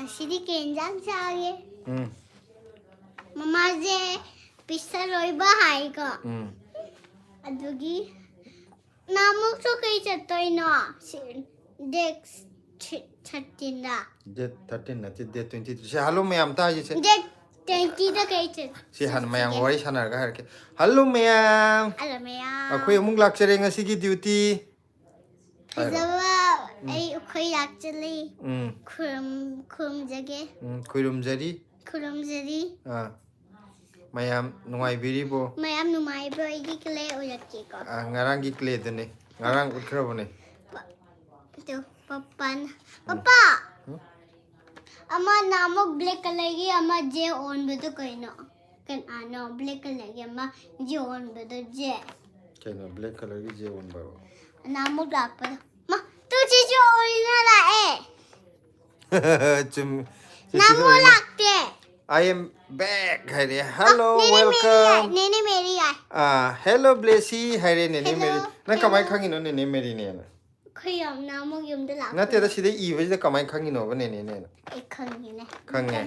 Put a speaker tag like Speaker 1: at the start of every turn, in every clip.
Speaker 1: ꯑꯁꯤꯗꯤ ꯀꯩ ꯏꯟꯖꯥꯡ ꯆꯥꯒꯦ ꯃꯃꯥꯁꯦ ꯄꯤꯁꯜꯂꯣꯏꯕ ꯍꯥꯏꯀꯣ ꯑꯗꯨꯒꯤ ꯅꯍꯥꯟꯃꯨꯛꯁꯨ ꯀꯩ ꯆꯠꯇꯣꯏꯅꯣ ꯗꯦꯠ 13ꯗ
Speaker 2: ꯗꯦꯠ 13 ꯅꯠꯇꯦ ꯗꯦꯠ 23 ꯁꯤ ꯍꯜꯂꯣ ꯃꯌꯥꯝ ꯇꯥꯏꯁꯦ
Speaker 1: ꯗꯦꯠ 20ꯗ ꯀꯩ ꯆꯠ
Speaker 2: ꯁꯤ ꯍꯥꯟꯅ ꯃꯌꯥꯝ ꯋꯥꯔꯤ ꯁꯥꯟꯅꯔꯒ ꯍꯥꯏꯔꯛꯀꯦ ꯍꯜꯂꯣ ꯃꯌꯥꯝ
Speaker 1: ꯑꯂ ꯃꯌꯥꯝ
Speaker 2: ꯑꯩꯈꯣꯏ ꯑꯃꯨꯛ ꯂꯥꯛꯆꯔꯦ ꯉꯁꯤꯒꯤ ꯗ꯭ꯌꯨꯇꯤ
Speaker 1: ꯐꯖꯕ ꯑꯩꯈꯣꯏ ꯂꯥꯛꯆꯜꯂꯤ ꯈꯨꯔꯨꯝꯖꯒꯦ
Speaker 2: ꯈꯨꯔꯨꯝꯖꯔꯤ ꯃꯌꯥꯝ ꯅꯨꯡꯉꯥꯏꯕꯤꯔꯤꯕꯣ
Speaker 1: ꯃꯌꯥꯝ ꯅꯨꯡꯉꯥꯏꯕ꯭ꯔꯣ ꯑꯩꯒꯤ ꯀ꯭ꯂꯦ ꯑꯣꯏꯔꯛꯀꯦꯀꯣ
Speaker 2: ꯉꯔꯥꯡꯒꯤ ꯀ꯭ꯂꯦꯗꯨꯅꯦ ꯉꯔꯥꯡ ꯎꯠꯈ꯭ꯔꯕꯅꯦ
Speaker 1: ꯄꯄꯥ ꯑꯃ ꯅꯍꯥꯟꯃꯨꯛ ꯕ꯭ꯂꯦꯛ ꯀꯂꯔꯒꯤ ꯑꯃ ꯖꯦ ꯑꯣꯟꯕꯗꯣ ꯀꯩꯅꯣ ꯀꯅꯥꯅꯣ ꯕ꯭ꯂꯦꯛ ꯀꯂꯔꯒꯤ ꯑꯃ ꯖꯦ ꯑꯣꯟꯕꯗꯣ ꯖꯦ
Speaker 2: ꯀꯩꯅꯣ ꯕ꯭ꯂꯦꯛ ꯀꯂꯔꯒꯤ ꯖꯦ ꯑꯣꯟꯕ
Speaker 1: namo black pa ma tu chichu orina la
Speaker 2: chum
Speaker 1: namo lakte
Speaker 2: I am back haire hello welcome
Speaker 1: nene meri
Speaker 2: hello blessy haire nene meri na kamai khangi no nene meri ne na
Speaker 1: khayam namo yum da lak
Speaker 2: na te da sida I ba da kamai khangi no ba nene ne
Speaker 1: e khangi ne
Speaker 2: khange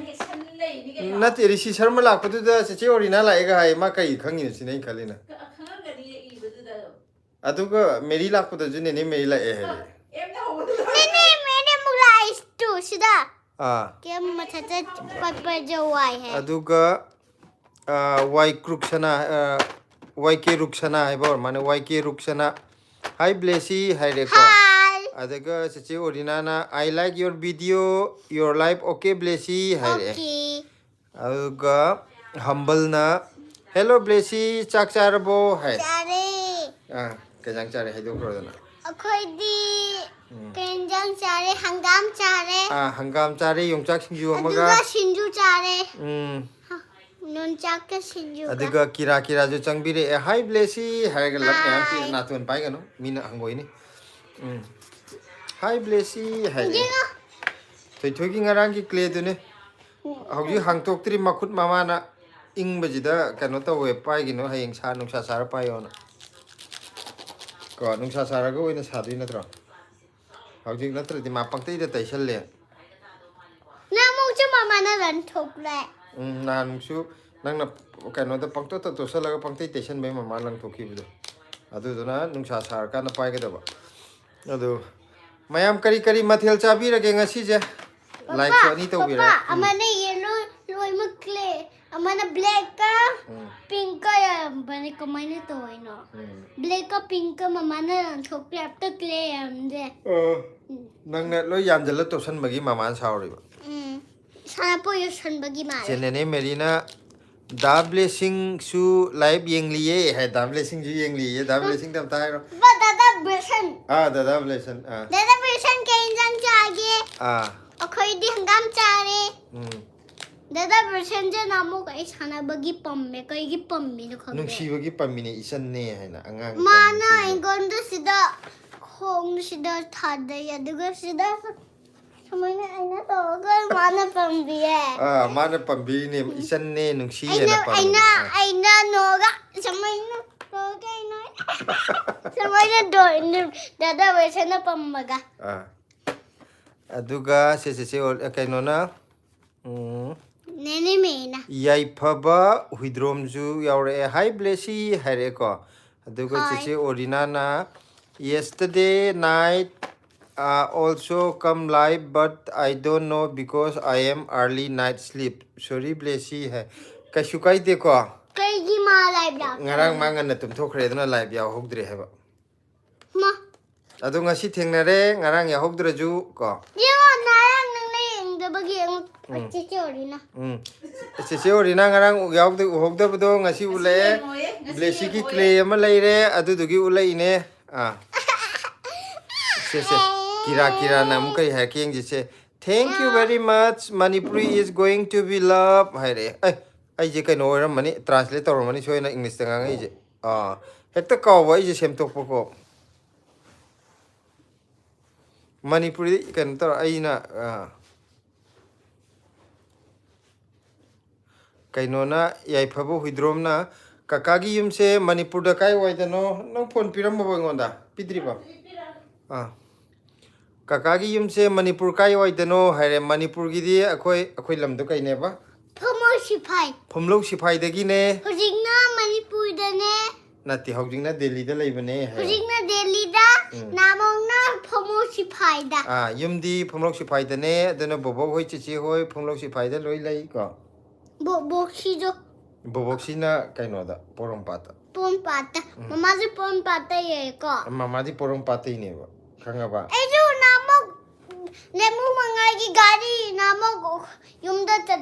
Speaker 2: na te ri si sharma lak pa du da che orina la ga hai ma kai khangi ne sinai khali na aduga meri lak pa da ju nene meri la hai
Speaker 1: nene meri mula is tu sida ke mathata paper jo wai hai
Speaker 2: aduga y kruksana yk ruksana hai ba mane yk ruksana hi blessy hi reko adaga sachi orina na I like your video your life okay blessy hi re
Speaker 1: okay
Speaker 2: aduga humble na hello blessy chak charabo hi
Speaker 1: chare
Speaker 2: kajang chare hai do krodana
Speaker 1: akhoi di kenjang chare hangam
Speaker 2: chare yongchak singju amaga
Speaker 1: aduga sinju chare non chak ka sinju
Speaker 2: aduga kira ju changbire hi blessy hi ga lat yang pi na tun pai ga no mina hangoi ni hi blessy hi thoi thoi gi ngarang gi clay du ne hauji hangtok tri makhut mama na ing bajida kano tawe pai gi no hayeng sa nungsa sar pai ona ko nungsa sar ga oina sa dui natro hauji natro di ma pangtei da taisal le
Speaker 1: na mo chu mama na ran thok le
Speaker 2: nan su nang na kano da pangto to sala ga pangtei taisal bai mama lang thoki bu adu duna nungsa sar ka na pai ga da ba adu mayam kari kari mathel chabi rage ngasi je like so ni to bira
Speaker 1: amane yellow loi makle amana black ka pink ka ya bane kamai ne to ino black ka pink ka mama na thok lap ta clay am de
Speaker 2: nang na loi yam jala to san bagi mama sauri ba
Speaker 1: sana po yo san bagi ma
Speaker 2: chenene merina da blessing su live yeng liye hai da blessing ju yeng liye da blessing tam tai ro
Speaker 1: ba dada blessing
Speaker 2: dada blessing
Speaker 1: dada blessing ke injang chage akhoi di hangam chare dada blessing je namo kai sana bagi pamme kai gi pammi no khang
Speaker 2: nung si bagi pammi ne isan ne hai na angang
Speaker 1: mana ingon do sida khong sida thade ya duga sida Samana aina to ga mana pambi
Speaker 2: mana pambi ne isan ne nung si ya na pambi
Speaker 1: aina no ga samana to ga ino samana do dada wesana pammaga
Speaker 2: aduga se kaino na
Speaker 1: nene mena
Speaker 2: yai phaba huidrom ju yaure hi blessy hare ko aduga che orina na yesterday night also come live but I don't know because I am early night sleep sorry blessy hai kashu kai de ko
Speaker 1: kai gi ma live da
Speaker 2: ngarang mangan na tum thokre dana live ya hogdre heba
Speaker 1: ma
Speaker 2: adu ngasi thengnare ngarang ya hogdre ju ko
Speaker 1: yo narang nang le ingda bagi che orina
Speaker 2: che orina ngarang yaugde hogda bdo ngasi ule blessy ki clay ama leire adu dugi ulai ne kira na mukai hacking ji se thank you very much Manipuri is going to be love haire ai je kai no ram mani translate tor mani soina english tanga ngai je hekta ka wai je sem tok poko Manipuri kan tor ai na kai no na yai phabu hidrom na kakagi yum se Manipur da kai wai da no nang phone piram ba ngonda pidri ba Kakagi yumse Manipur kai waidano haire Manipur gidi akoi lamdo kai neba.
Speaker 1: Phomok Siphai.
Speaker 2: Phomlok Siphai dagi ne.
Speaker 1: Hujingna Manipur da ne.
Speaker 2: Nati haujingna Delhi da laibane hai.
Speaker 1: Hujingna Delhi da. Namongna Phomok Siphai da.
Speaker 2: Yumdi Phomlok Siphai da ne. Adana bobok hoi chichi hoi Phomlok Siphai da loi lai ko.
Speaker 1: Boboksi jo.
Speaker 2: Boboksi na kaino da porong pata.
Speaker 1: Porong pata. Mama ji porong pata ye ko.
Speaker 2: Mama di porong pata ini ba. Khanga ba.
Speaker 1: Ejo namok lemu mangai ki gari namok yumda chat.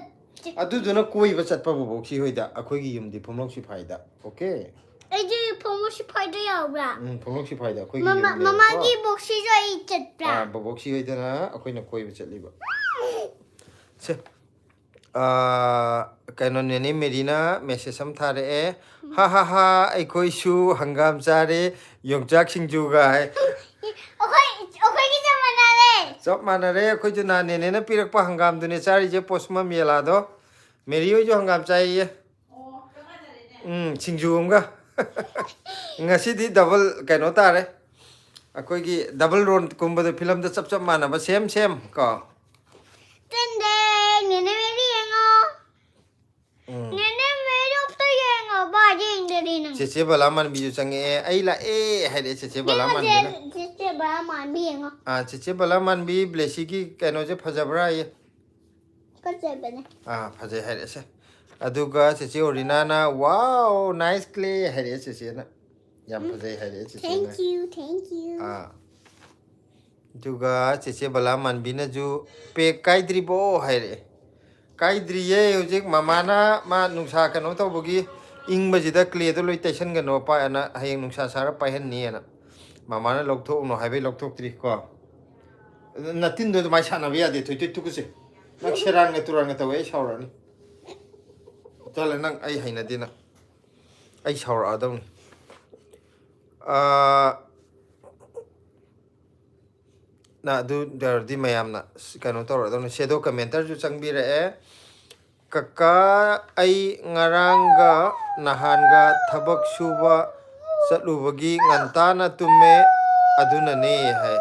Speaker 2: Adu duna koi ba chatpa boboksi hoi da akoi gi yumdi Phomlok Siphai da. Okay.
Speaker 1: Ejo Phomok Siphai da yaubra.
Speaker 2: Phomlok Siphai da akoi gi
Speaker 1: Mama ki boksi jo ai chatpra.
Speaker 2: Boboksi hoi da na akoi na koi ba chatli ba. Se kaino nene merina message sam thare e ha ha ha aikoi su hangam chare yongchak singju ga hai
Speaker 1: Okay ki jamana re.
Speaker 2: chop manare akoi ju na nene na pirak pa hangam dune chari je posma mela do meri yo ju hangam chai ye singju umga ngasi di double kaino tare akoi gi double role kumba de film da chap chap mana ba same ko
Speaker 1: Tende nene meri yengo. Nene meri opta yengo ba jing de nang.
Speaker 2: Cece balaman biju change ai la haide cece balaman ne
Speaker 1: Cece balaman bi yengo.
Speaker 2: cece balaman bi blessy ki kaino je phajabra ye
Speaker 1: Ko bene.
Speaker 2: phajai haide se aduga cece orina na wow nice clay haide cece na yam phajai haide cece na
Speaker 1: Thank you.
Speaker 2: aduga cece balaman bi na ju pe kaidri bo haide kaidri ye hojik mamana ma nungsa kano to bogi ing bajida clay do loi tension ga no pa na hayeng nungsa sara pa hen ni na mamana lokthok no haibe lokthok tri ko natin do mai sana biya de thoi tu kuse nak serang ne turang ta wei saura ni tale nang ai haina dina ai saura adong na du der di mayam na kano tor adong shadow commenter ju changbi re kaka ai ngaranga nahanga thabak suba chatlubagi ngantana tumme aduna ne hai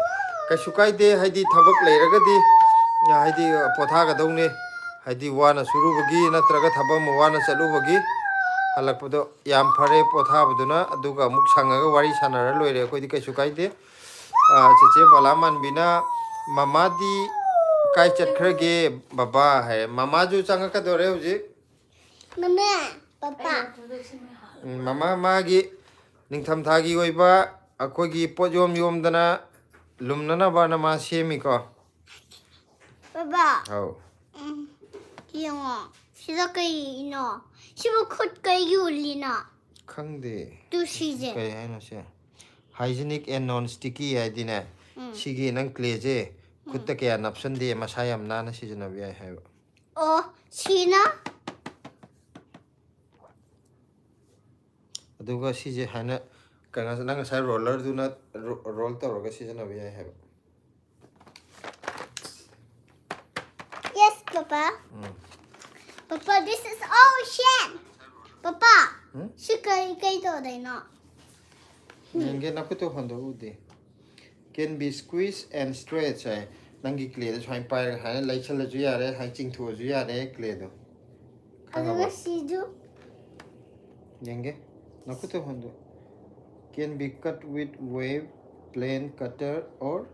Speaker 2: kasukai de haidi thabak leiragadi haidi potha ga dawne haidi wana surubagi natraga thabam wana chalubagi halakpodo yam phare potha baduna aduga muk sangaga wari sanara loire koi di kasukai de cece balaman bina mamadi kai chatkhage baba hai mama ju changa ka dore hoji
Speaker 1: Mama, Papa.
Speaker 2: mama magi ningtham thagi oiba akogi pojom yomdana lumnana bana ma semi ko
Speaker 1: Papa.
Speaker 2: hau
Speaker 1: Yengo. Sida kai no. Sibu khut kai yulina.
Speaker 2: khangde
Speaker 1: Tu sije.
Speaker 2: kai haino se hygienic and non sticky aidina sigi nang clay je kutta kya napsan de masayam nana sijana bi hai
Speaker 1: Oh, Sina.
Speaker 2: aduga sije hana kanga nang sai roller du na roll to roga sijana bi hai
Speaker 1: Yes, Papa. Papa, this is ocean. Papa. She kai to dai no.
Speaker 2: nge nakuto hondo ude can be squeezed and stretched hai nangi clay da chhain pai ha lai chal ju yare ha ching thu ju yare clay do
Speaker 1: Aduga siju.
Speaker 2: nge nakuto hondo can be cut with wave plane cutter or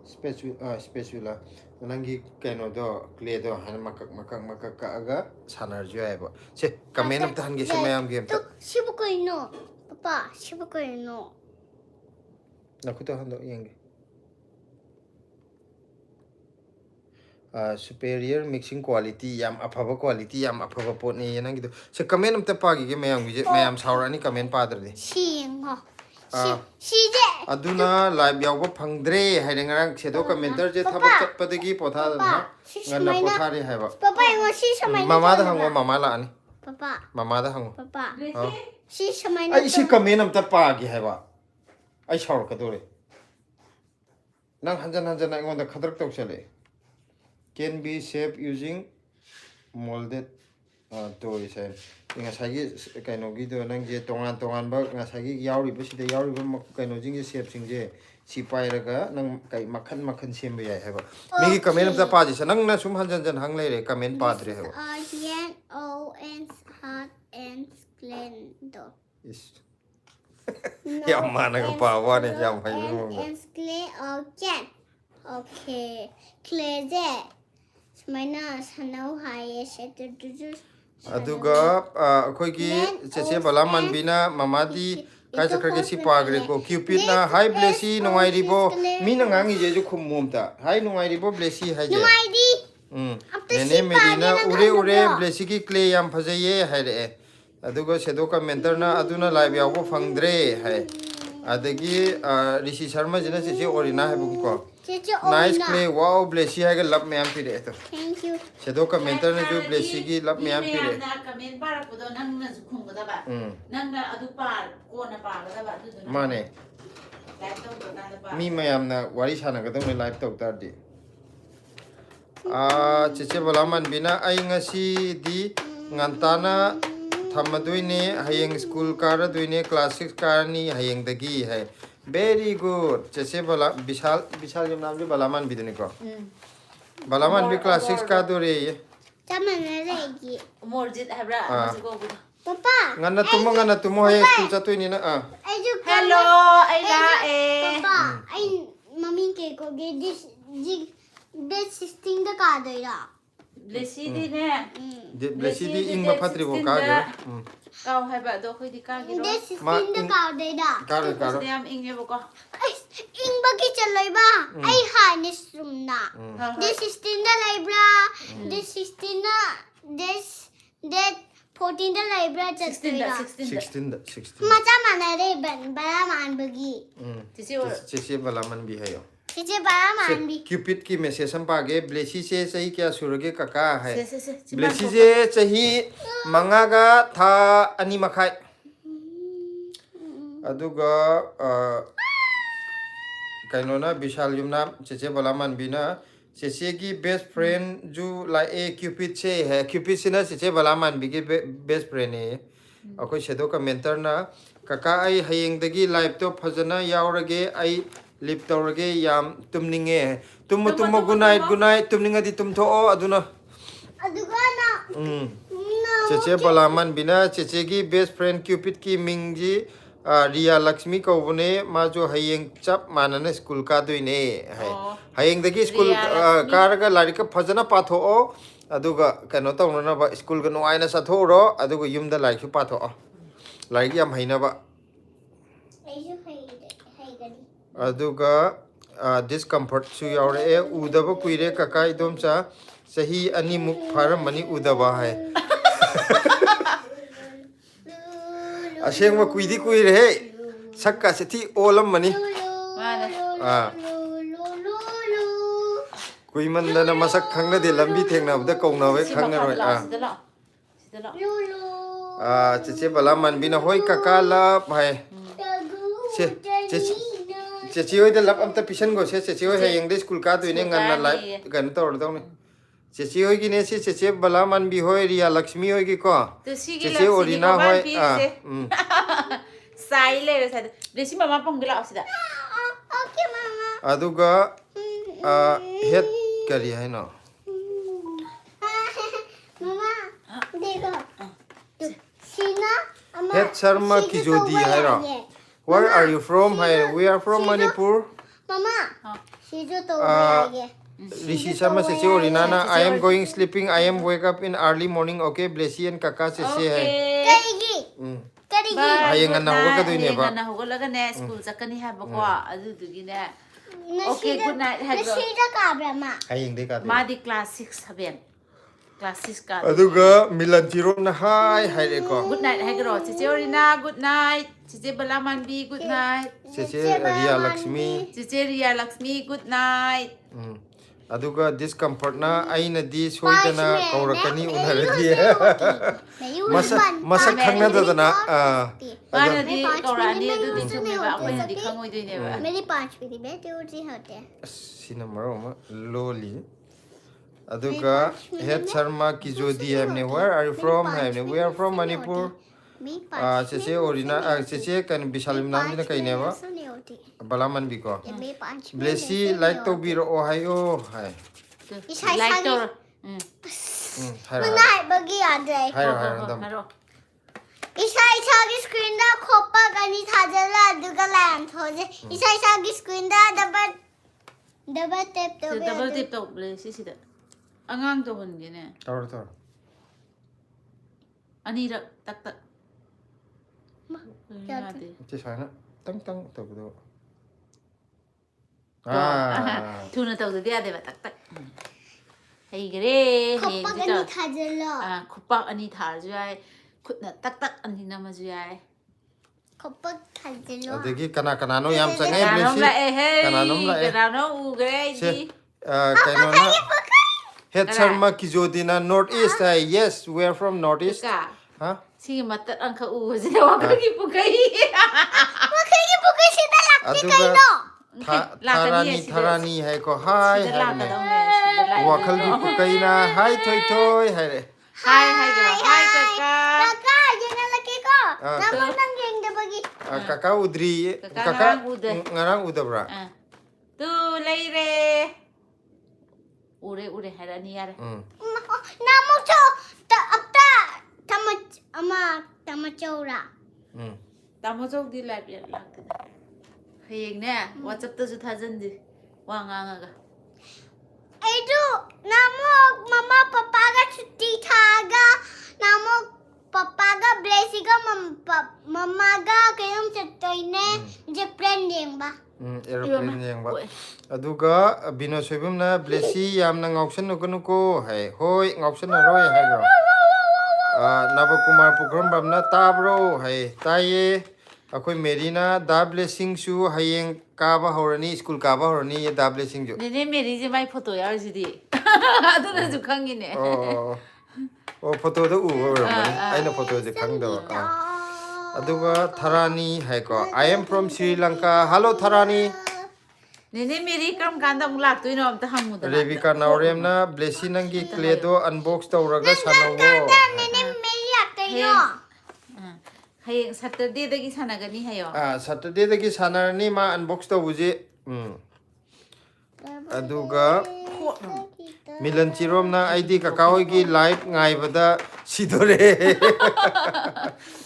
Speaker 2: spatula nangi keno do clay do han makak ka aga sanar ju ai ba se kamen am tan ge se mayam game ta
Speaker 1: Sibu kai no. Papa, sibu kai no.
Speaker 2: nakuto hondo yenge superior mixing quality yam afaba quality yam afaba pot ni yang gitu se kamen am ta pagi ge mayam saura ni kamen padre de
Speaker 1: Singo. Sije.
Speaker 2: aduna live yaw ba phangdre haideng rang sedo commenter je thabak chat padagi potha na ngana potha re hai ba
Speaker 1: Papa, yengo si samai.
Speaker 2: mama da hango mama la ani
Speaker 1: Papa.
Speaker 2: mama da hango
Speaker 1: Papa.
Speaker 2: oh
Speaker 1: Si samai.
Speaker 2: ai si kamen am ta pagi hai ba ai saur ka dore nang hanjan ai ngonda khadrak tok chale can be shaped using molded toys and ngasagi kaino gi do nang je tongan ba ngasagi yauri ba sida yauri ba kaino jing je shape sing je si pairaga nang kai makhan semba yai haba migi comment amta paji sa nang na sum hanjan jan hang leire comment padre haba
Speaker 1: Yen O N heart and splendor.
Speaker 2: is ya mana ga pa wa ne ya mai no
Speaker 1: And clay again. Okay. Clay there. Smina sanau hai set to do.
Speaker 2: aduga khoi gi cheche balaman bina mamadi kai chakrage si pagre ko cupid na hi blessy nongai ribo mi na ngangi je ju khum mumta hi nongai ribo blessy hai je
Speaker 1: Nungai di.
Speaker 2: nene medina ure blessy ki clay yam phajaye hai re aduga sedo ka mentor na aduna live yaw ko phangdre hai adagi rishi sharma jina cheche orina hai bu ko
Speaker 1: Cheche
Speaker 2: nice
Speaker 1: Orina.
Speaker 2: clay wow blessy hai ga love me am pire to
Speaker 1: Thank you.
Speaker 2: sedo ka mentor na ju blessy ki love me am pire
Speaker 3: comment parakpudo nangna khunggadaba nangna adu par kona pagadaba adu
Speaker 2: mane
Speaker 3: live tawdana ba
Speaker 2: mi mayam na wari sana ga dong live talk tar di cheche balaman bina ai ngasi di ngantana thamadui hayeng school kara duine class 6 karani hayeng dagi hai very good cheche bala bishal jam naam je balaman bidune ko balaman bi class 6 ka do re
Speaker 1: Tamana regi.
Speaker 3: morjit habra go
Speaker 1: Papa.
Speaker 2: ngana tumo hayeng school chatui ni na
Speaker 3: hello ai la
Speaker 1: Papa. I mummy ke ko ge this 16 da ka de ra.
Speaker 3: blessy di ne
Speaker 2: blessy di ing ba phatri bo ka ge
Speaker 3: kau haba do khoi di ka gi ro
Speaker 1: This 16 da ka de ra.
Speaker 2: ka
Speaker 3: yam inge bo ko
Speaker 1: Ing ba ki chaloi ba? Ai ha ni sum na. This 16 da lai bra. This 16 na that 14 da lai bra chat
Speaker 3: 16 da
Speaker 2: 16
Speaker 1: Macha mana re ban bara man bagi.
Speaker 2: cheche balaman bi hayo
Speaker 1: Chiche bara man bi.
Speaker 2: cupid की message हम पागे ब्लेसी से सही क्या सुरगे कका है
Speaker 3: se
Speaker 2: Blessy से सही मंगागा था अनि मखाई अदुगा कैनोना विशाल युमना चेचे बलामन बिना चेचे की बेस्ट फ्रेंड जो ला ए क्यूपिड से है क्यूपिड से ना चेचे बलामन बी की बेस्ट फ्रेंड है अखोई शेदो का मेंटर ना कका आई हयेंग दगी लाइव तो फजना यावरगे आई लिप तौरगे याम तुमनिंगे तुम गुड नाइट तुमनिंगा दी तुम थो अदुना
Speaker 1: Aduga na.
Speaker 2: चेचे बलामन बिना चेचे की बेस्ट फ्रेंड क्यूपिड की मिंगजी रिया लक्ष्मी कौबने मा जो हयेंग चप मानने स्कूल का दुइने है हयेंग दगी स्कूल कारगा लारिक फजना पाथो अदुगा कनो तौनना बा स्कूल ग नोआइना सथोरो अदुगा युमदा लाइक पाथो लाइक याम हैनबा
Speaker 1: Ayu hai gani.
Speaker 2: अदुगा डिस्कम्फर्ट सु यावरे उदब कुइरे कका इदोमचा सही अनि मुख फारम मनी उदबा है असेंग कुइदी कुइरे हे सक्का से थी ओलम मनी कुइ मंदना मसक खंगना दे लंबी थेंगनाबदा कौनावे खंगनरोय चेचे बला मनबिना होय कका लब है चेची होय द लब अमता पिशन गो से चेची होय हयेंग दे स्कूल का दुइने ngana लाइव गन तोर दौने चेची होय गिने से चेचे बला मनबी होय रिया लक्ष्मी होय गी को चेचे ओरिना होय
Speaker 3: sai le sa blessy mama pongla asida
Speaker 1: Okay mama.
Speaker 2: अदुगा हेड करी है ना
Speaker 1: Mama. Dekho. Sina.
Speaker 2: Head Sharma की जो दी है ना Where are you from? Hi, we are from Manipur.
Speaker 1: Mama. Shijo to hai.
Speaker 2: Rishi Sharma se orina na I am going sleeping. I am wake up in early morning. Okay, Blessy and Kaka se hai.
Speaker 1: Karigi. Karigi.
Speaker 2: Hayeng na huwag ka doon ba?
Speaker 3: na huwag laga na school sa kani haba ko adu dugi na okay good night hado
Speaker 1: Nashida ka ba ma?
Speaker 2: Hayeng de ka.
Speaker 3: ma di class 6 haben class 6 ka
Speaker 2: Aduga Milan Tiro na hi re ko.
Speaker 3: good night hagro chiche orina good night chiche balaman bi good night
Speaker 2: Cheche Riya Lakshmi.
Speaker 3: chiche riya lakshmi good night
Speaker 2: Aduga discomfort na ay na di soy na kaurakani unaradi. Masa khangna da na
Speaker 3: para di kaurani adu di chume ba ko di khangoi doi ne ba
Speaker 1: मेरी 5 पीढ़ी में duty होते हैं
Speaker 2: sinamaro ma loli. Aduga head Sharma ki jo di हमने where are you from हमने we are from Manipur.
Speaker 1: Me
Speaker 2: Cheche Orina, Cheche can be Salim Namina Kaineva, Balaman Biko. Blessy, like to be Ohio. Hi.
Speaker 3: like to
Speaker 1: Mana bagi ada.
Speaker 2: Hi.
Speaker 1: Isa screen da khopa gani thajala duga lamp hoje. Isa screen da double tap to
Speaker 3: double tip to blessy sida angang to honge ne
Speaker 2: Tor.
Speaker 3: ani ra tak tak
Speaker 2: Chesana. Tang to do.
Speaker 3: tuna to dia de tak tak hey gre
Speaker 1: khopa gani thajala.
Speaker 3: khupa ani thar ju ai khutna tak tak ani na ma ju ai
Speaker 1: Khopa thajala.
Speaker 2: Adagi kana no yam sange
Speaker 3: Kananom
Speaker 2: Blessy.
Speaker 3: la hey
Speaker 2: Kananom la
Speaker 3: kanano u gre ji
Speaker 2: Kainona. Head Sharma Kijodina Northeast. Yes, we are from Northeast.
Speaker 3: ka
Speaker 2: Huh?
Speaker 3: si matat ang ka u je wa ka ki pu kai
Speaker 1: Makanya bukan sida lakti kaino.
Speaker 2: Tharani hai ko hi.
Speaker 3: la ka dong ne sida la
Speaker 2: Wakal gi pukaina hi toy hai re.
Speaker 3: hai gro hai ka
Speaker 1: Kaka, jangan lagi ko. Nama nang yang dah bagi.
Speaker 2: Kaka udri.
Speaker 3: Kaka
Speaker 2: ngarang udabra.
Speaker 3: tu lai re ure hai ni yar
Speaker 1: Nama tu apa? Tama cora.
Speaker 3: tamo jok di la pi la ka hayeng ne whatsapp ta ju tha jan di wa nga ga
Speaker 1: Itu nama mama papa ga cuti thaga. Nama papa ga blessy ga mama ga kayong cetoy ne je plan ding ba.
Speaker 2: Aeroplane yang ba. Aduga bino soibum na Blessy yam na ngausan no ko hai. Hoi ngausan na roi hai gro. Nava Kumar Pukram bamna tabro hai. Taye akoi Merina da blessing su hayeng kaba horani school kaba horani ye da blessing ju.
Speaker 3: ne ne meri je mai photo yar ji di adu na ju khang gi ne
Speaker 2: Oh photo da u mani. Aina photo je khang da. Aduga Tharani hai ko. I am from Sri Lanka. Hello Tharani.
Speaker 3: ne ne meri kam kan da mulak tu no am ta hamu da
Speaker 2: Revika Naurem na Blessy nangi kledo unbox tawraga sanowo.
Speaker 1: Nene meliak kayo.
Speaker 3: hayeng saturday da gi sana ga ni hayo
Speaker 2: Saturday dagi sanarani ma unbox tawuji. Aduga Milan Chirom na ID kakao gi live ngai bada sidore.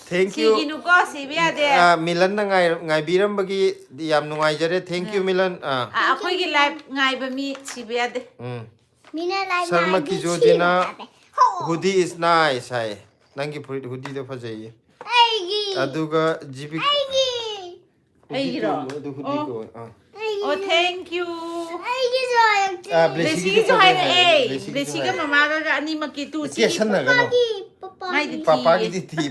Speaker 2: Thank
Speaker 3: si
Speaker 2: you.
Speaker 3: gi nu ko si bi ade
Speaker 2: Milan na ngai biram bagi yam nungai jare. Thank you Milan.
Speaker 3: akoi gi live ngai ba mi si bi ade
Speaker 1: Mina like
Speaker 2: Sharma Kijodina hoodie is nice hai. Nangi hoodie do fajai.
Speaker 1: Aigi.
Speaker 2: Aduga GP
Speaker 1: Aigi.
Speaker 3: Aigi ro.
Speaker 2: hoodie ko.
Speaker 3: oh thank you
Speaker 1: Aigi soalnya.
Speaker 3: blessy gi jo hai e blessy ga mama ga ani ma ki tu si
Speaker 2: Yes na gano.
Speaker 1: Papa.
Speaker 3: ngai di
Speaker 2: Papa gi di thi.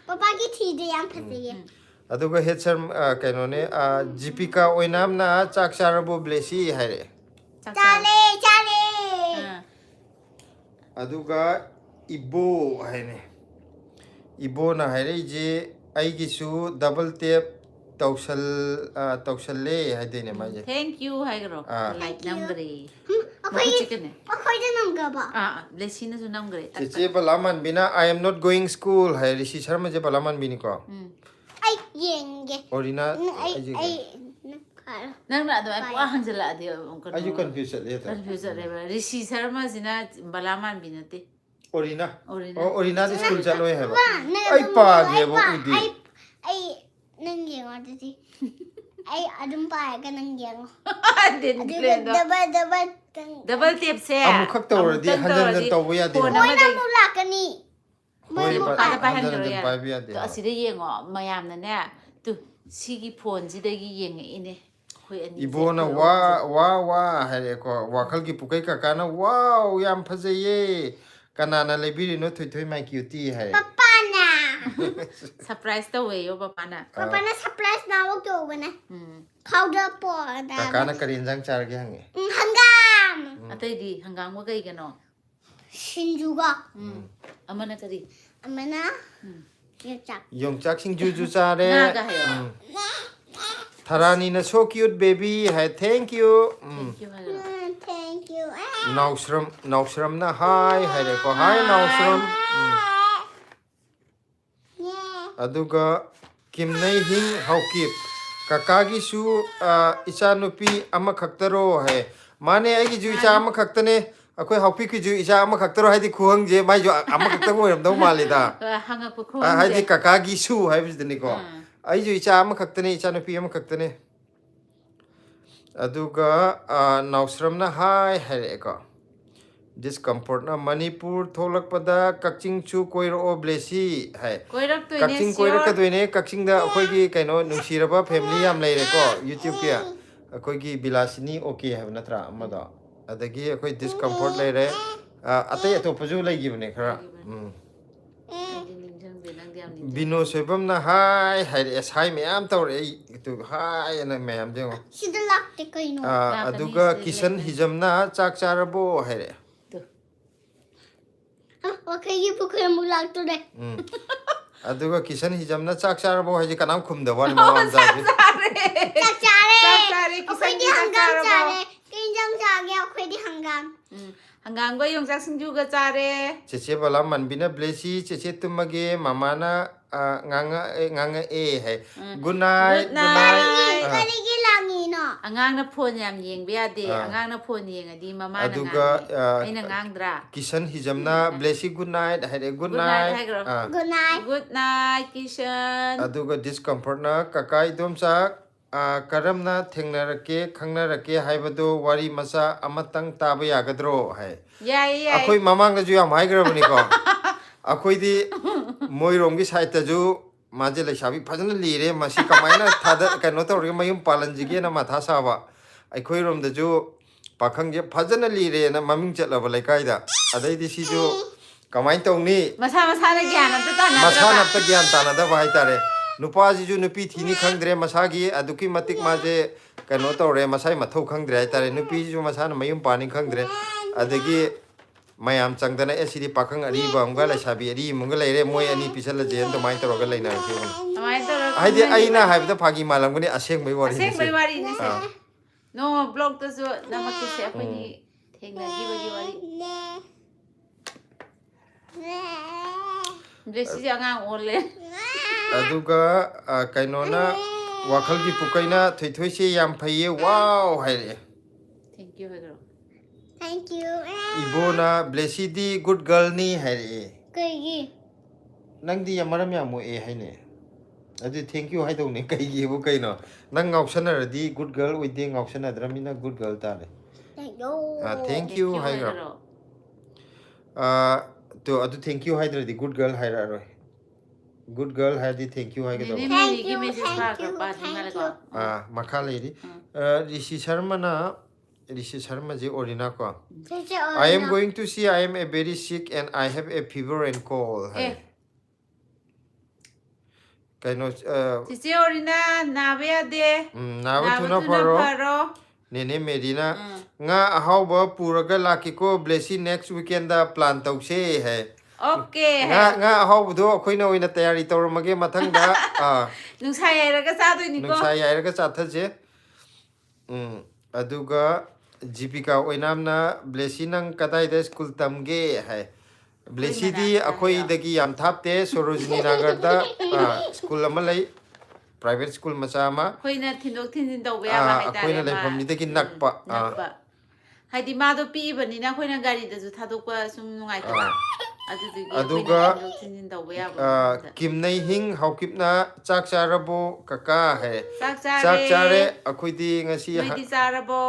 Speaker 1: Papa ki thide yang phase.
Speaker 2: Aduga headsar kaino ne Jipika oinam na chak charabo Blessy haire.
Speaker 1: Chale.
Speaker 2: Aduga Ibo haine. Ibo na haire je aigi su double tap tawsal le haidene ma je.
Speaker 3: thank you hai gro like namgre
Speaker 1: Ako'y
Speaker 3: chicken ne
Speaker 1: din ang gaba.
Speaker 3: blessy na ju namgre
Speaker 2: Cheche balaman bina I am not going school haire si sharma je balaman bini ko.
Speaker 1: Ay, yenge.
Speaker 2: Orina
Speaker 1: Ay, nakara.
Speaker 3: nang na do ai pa hanjala ade ongko
Speaker 2: Are you confused le ta?
Speaker 3: confuse re rishi sharma jina balaman binate
Speaker 2: Orina.
Speaker 3: Orina.
Speaker 2: Oh Orina di school chalo hai ba.
Speaker 1: Ay,
Speaker 2: Ay pa ge bo udi.
Speaker 1: Ay, nangyang ako si. Ay, adong pa ka nangyang.
Speaker 3: din klendo double tip se
Speaker 2: Amu khak tawradi hanjan tawbo ya de.
Speaker 3: phone
Speaker 1: Hoy
Speaker 3: ama
Speaker 1: na
Speaker 3: dai
Speaker 1: mula ka ni.
Speaker 2: Hoi
Speaker 3: mo
Speaker 2: ba
Speaker 3: ka da pa han
Speaker 2: hanjan
Speaker 3: gro
Speaker 2: pa bi ya
Speaker 3: ya
Speaker 2: de.
Speaker 3: to asida yengo mayam na ne tu sigi phone ji dagi yenge ine khoi ani
Speaker 2: Ibona wa hare ko wakhal gi pukai ka kana wow yam phajaye kanana lebiri no thoi mai cutie hai.
Speaker 1: Papa na.
Speaker 3: surprise to we yo papa na
Speaker 1: Papa na surprise na wag to ba na. Powder po da.
Speaker 2: Kakana karin jang char ge hange.
Speaker 1: Hangam.
Speaker 3: atai di hangang mo kai gano
Speaker 1: Shinjuga.
Speaker 3: amana kari
Speaker 1: Amana. Yuchak.
Speaker 2: Yongchak sing ju chare.
Speaker 3: na ga hayo
Speaker 2: Tharani na so cute baby hai thank you.
Speaker 3: thank you hayo
Speaker 1: Thank you.
Speaker 2: Nausram na hi hai re ko hi Nausram. aduga kimnai hing haukip kakagi su icha nupi ama khaktaro hai mane ai gi ju icha ama khaktane akoi haupi ki ju icha ama khaktaro hai di khuang je mai jo ama khaktang oiram dau mali da
Speaker 3: hangak ko
Speaker 2: hai di kakagi su hai bisdani ko ai ju icha ama khaktane icha nupi ama khaktane aduga nausram na hai hai ko discomfort na manipur tholak pada kakching chu koiro blessy hai
Speaker 3: koirak to
Speaker 2: kakching koirak ka doine kakching da akoi gi kaino nungsiraba family am leire ko youtube kya akoi gi bilasini okay have natra amada adagi akoi discomfort leire atai ato paju lai gi bne khara bino sebam na hai hai sai me am tor ei tu hai na me am jengo
Speaker 1: sida lakte kaino
Speaker 2: aduga kisan hijam na chak charabo hai re
Speaker 1: okay ye pukhe mu lakto de
Speaker 2: aduga kisan hijam na chak charabo hai ji kanam khum da wan ma ja ji
Speaker 1: chak chare
Speaker 3: kisan
Speaker 1: di hangam chare kinjam chage akhoi di hangam
Speaker 3: hangam go yong sak singju ga chare
Speaker 2: cheche bala man bina blessy cheche tumage mama na nganga e hai good night
Speaker 1: kari gi langi no
Speaker 3: angang na phone yam yeng be ade angang na phone yeng adi mama na
Speaker 2: aduga
Speaker 3: aina ngang dra
Speaker 2: kisan hijam na blessy good night hai good night
Speaker 1: good night
Speaker 3: kishan
Speaker 2: aduga discomfort na kakai dom sak karam na thengnarake khangnarake haibado wari masa amatang taba yagadro hai
Speaker 3: yai
Speaker 2: akoi mamang da ju yam hai grabani ko akoi di moirom gi side ta ju maje lai sabi phajana lire masi kamaina thada kano tor ge mayum palan ji ge na matha sawa aikoi rom da ju pakhang je phajana lire na maming chatla ba lai kai da adai di si ju kamai tong ni
Speaker 3: masa na gyan ta ta na
Speaker 2: masa na ta gyan ta na da bai tare nupa ji ju nupi thini khangdre masa gi aduki matik maje kano tore masai mathau khangdre ai tare nupi ju masa na mayum pani khangdre adagi mayam changdana esidi pakhang ari ba amga la sabi ari munga leire moi ani pisala jen to mai toroga leina ki
Speaker 3: mai to
Speaker 2: ai di aina haibda phagi malam gani aseng bai wari
Speaker 3: aseng bai wari ni se no blog to so namak ke se apni thengna gi bagi wari blessy angang ole
Speaker 2: aduga kainona wakhal gi pukaina thoithoi se yam phaiye wow hai re
Speaker 3: thank you hero
Speaker 1: thank you
Speaker 2: ibona blessy di good girl ni hai re
Speaker 1: kai gi
Speaker 2: nang di yamaram yamu e hai ne adu thank you hai dong ne kai gi bu kaino nang ngauksana di good girl with the ngauksana dramina good girl ta le thank you hai ro to adu thank you hai di good girl hai ra roi good girl hai di thank you hai ga do
Speaker 3: thank you message pa ka pa thingala ko
Speaker 2: makha le ri rishi sharma na rishi sharma ji orina ko I am going to see I am a very sick and I have a fever and cold hai kaino
Speaker 3: tisi orina na be ade
Speaker 2: na ba thuna paro nene medina nga ahauba puraga lakiko blessy next weekend da plan tause hai
Speaker 3: okay
Speaker 2: nga ahauba do khoina oina tayari tawramage mathang da
Speaker 3: nungsai airaga sa doi ni ko
Speaker 2: nungsai airaga chathaje aduga jipika oinamna blessy nang kadai da school tamge hai blessy di akhoi dagi yam thapte sorojini nagar da school amalai private school macha ma
Speaker 3: khoina thindok thinjin tawbe ya ba hai ta
Speaker 2: khoina leifam ni dagi nakpa
Speaker 3: haidi ma do pi bani na khoina gari da ju thadokpa sum nungai ta
Speaker 2: aduga kimnai hing haukipna chak charabo kaka hai chak chare akhoi di ngasi
Speaker 3: di charabo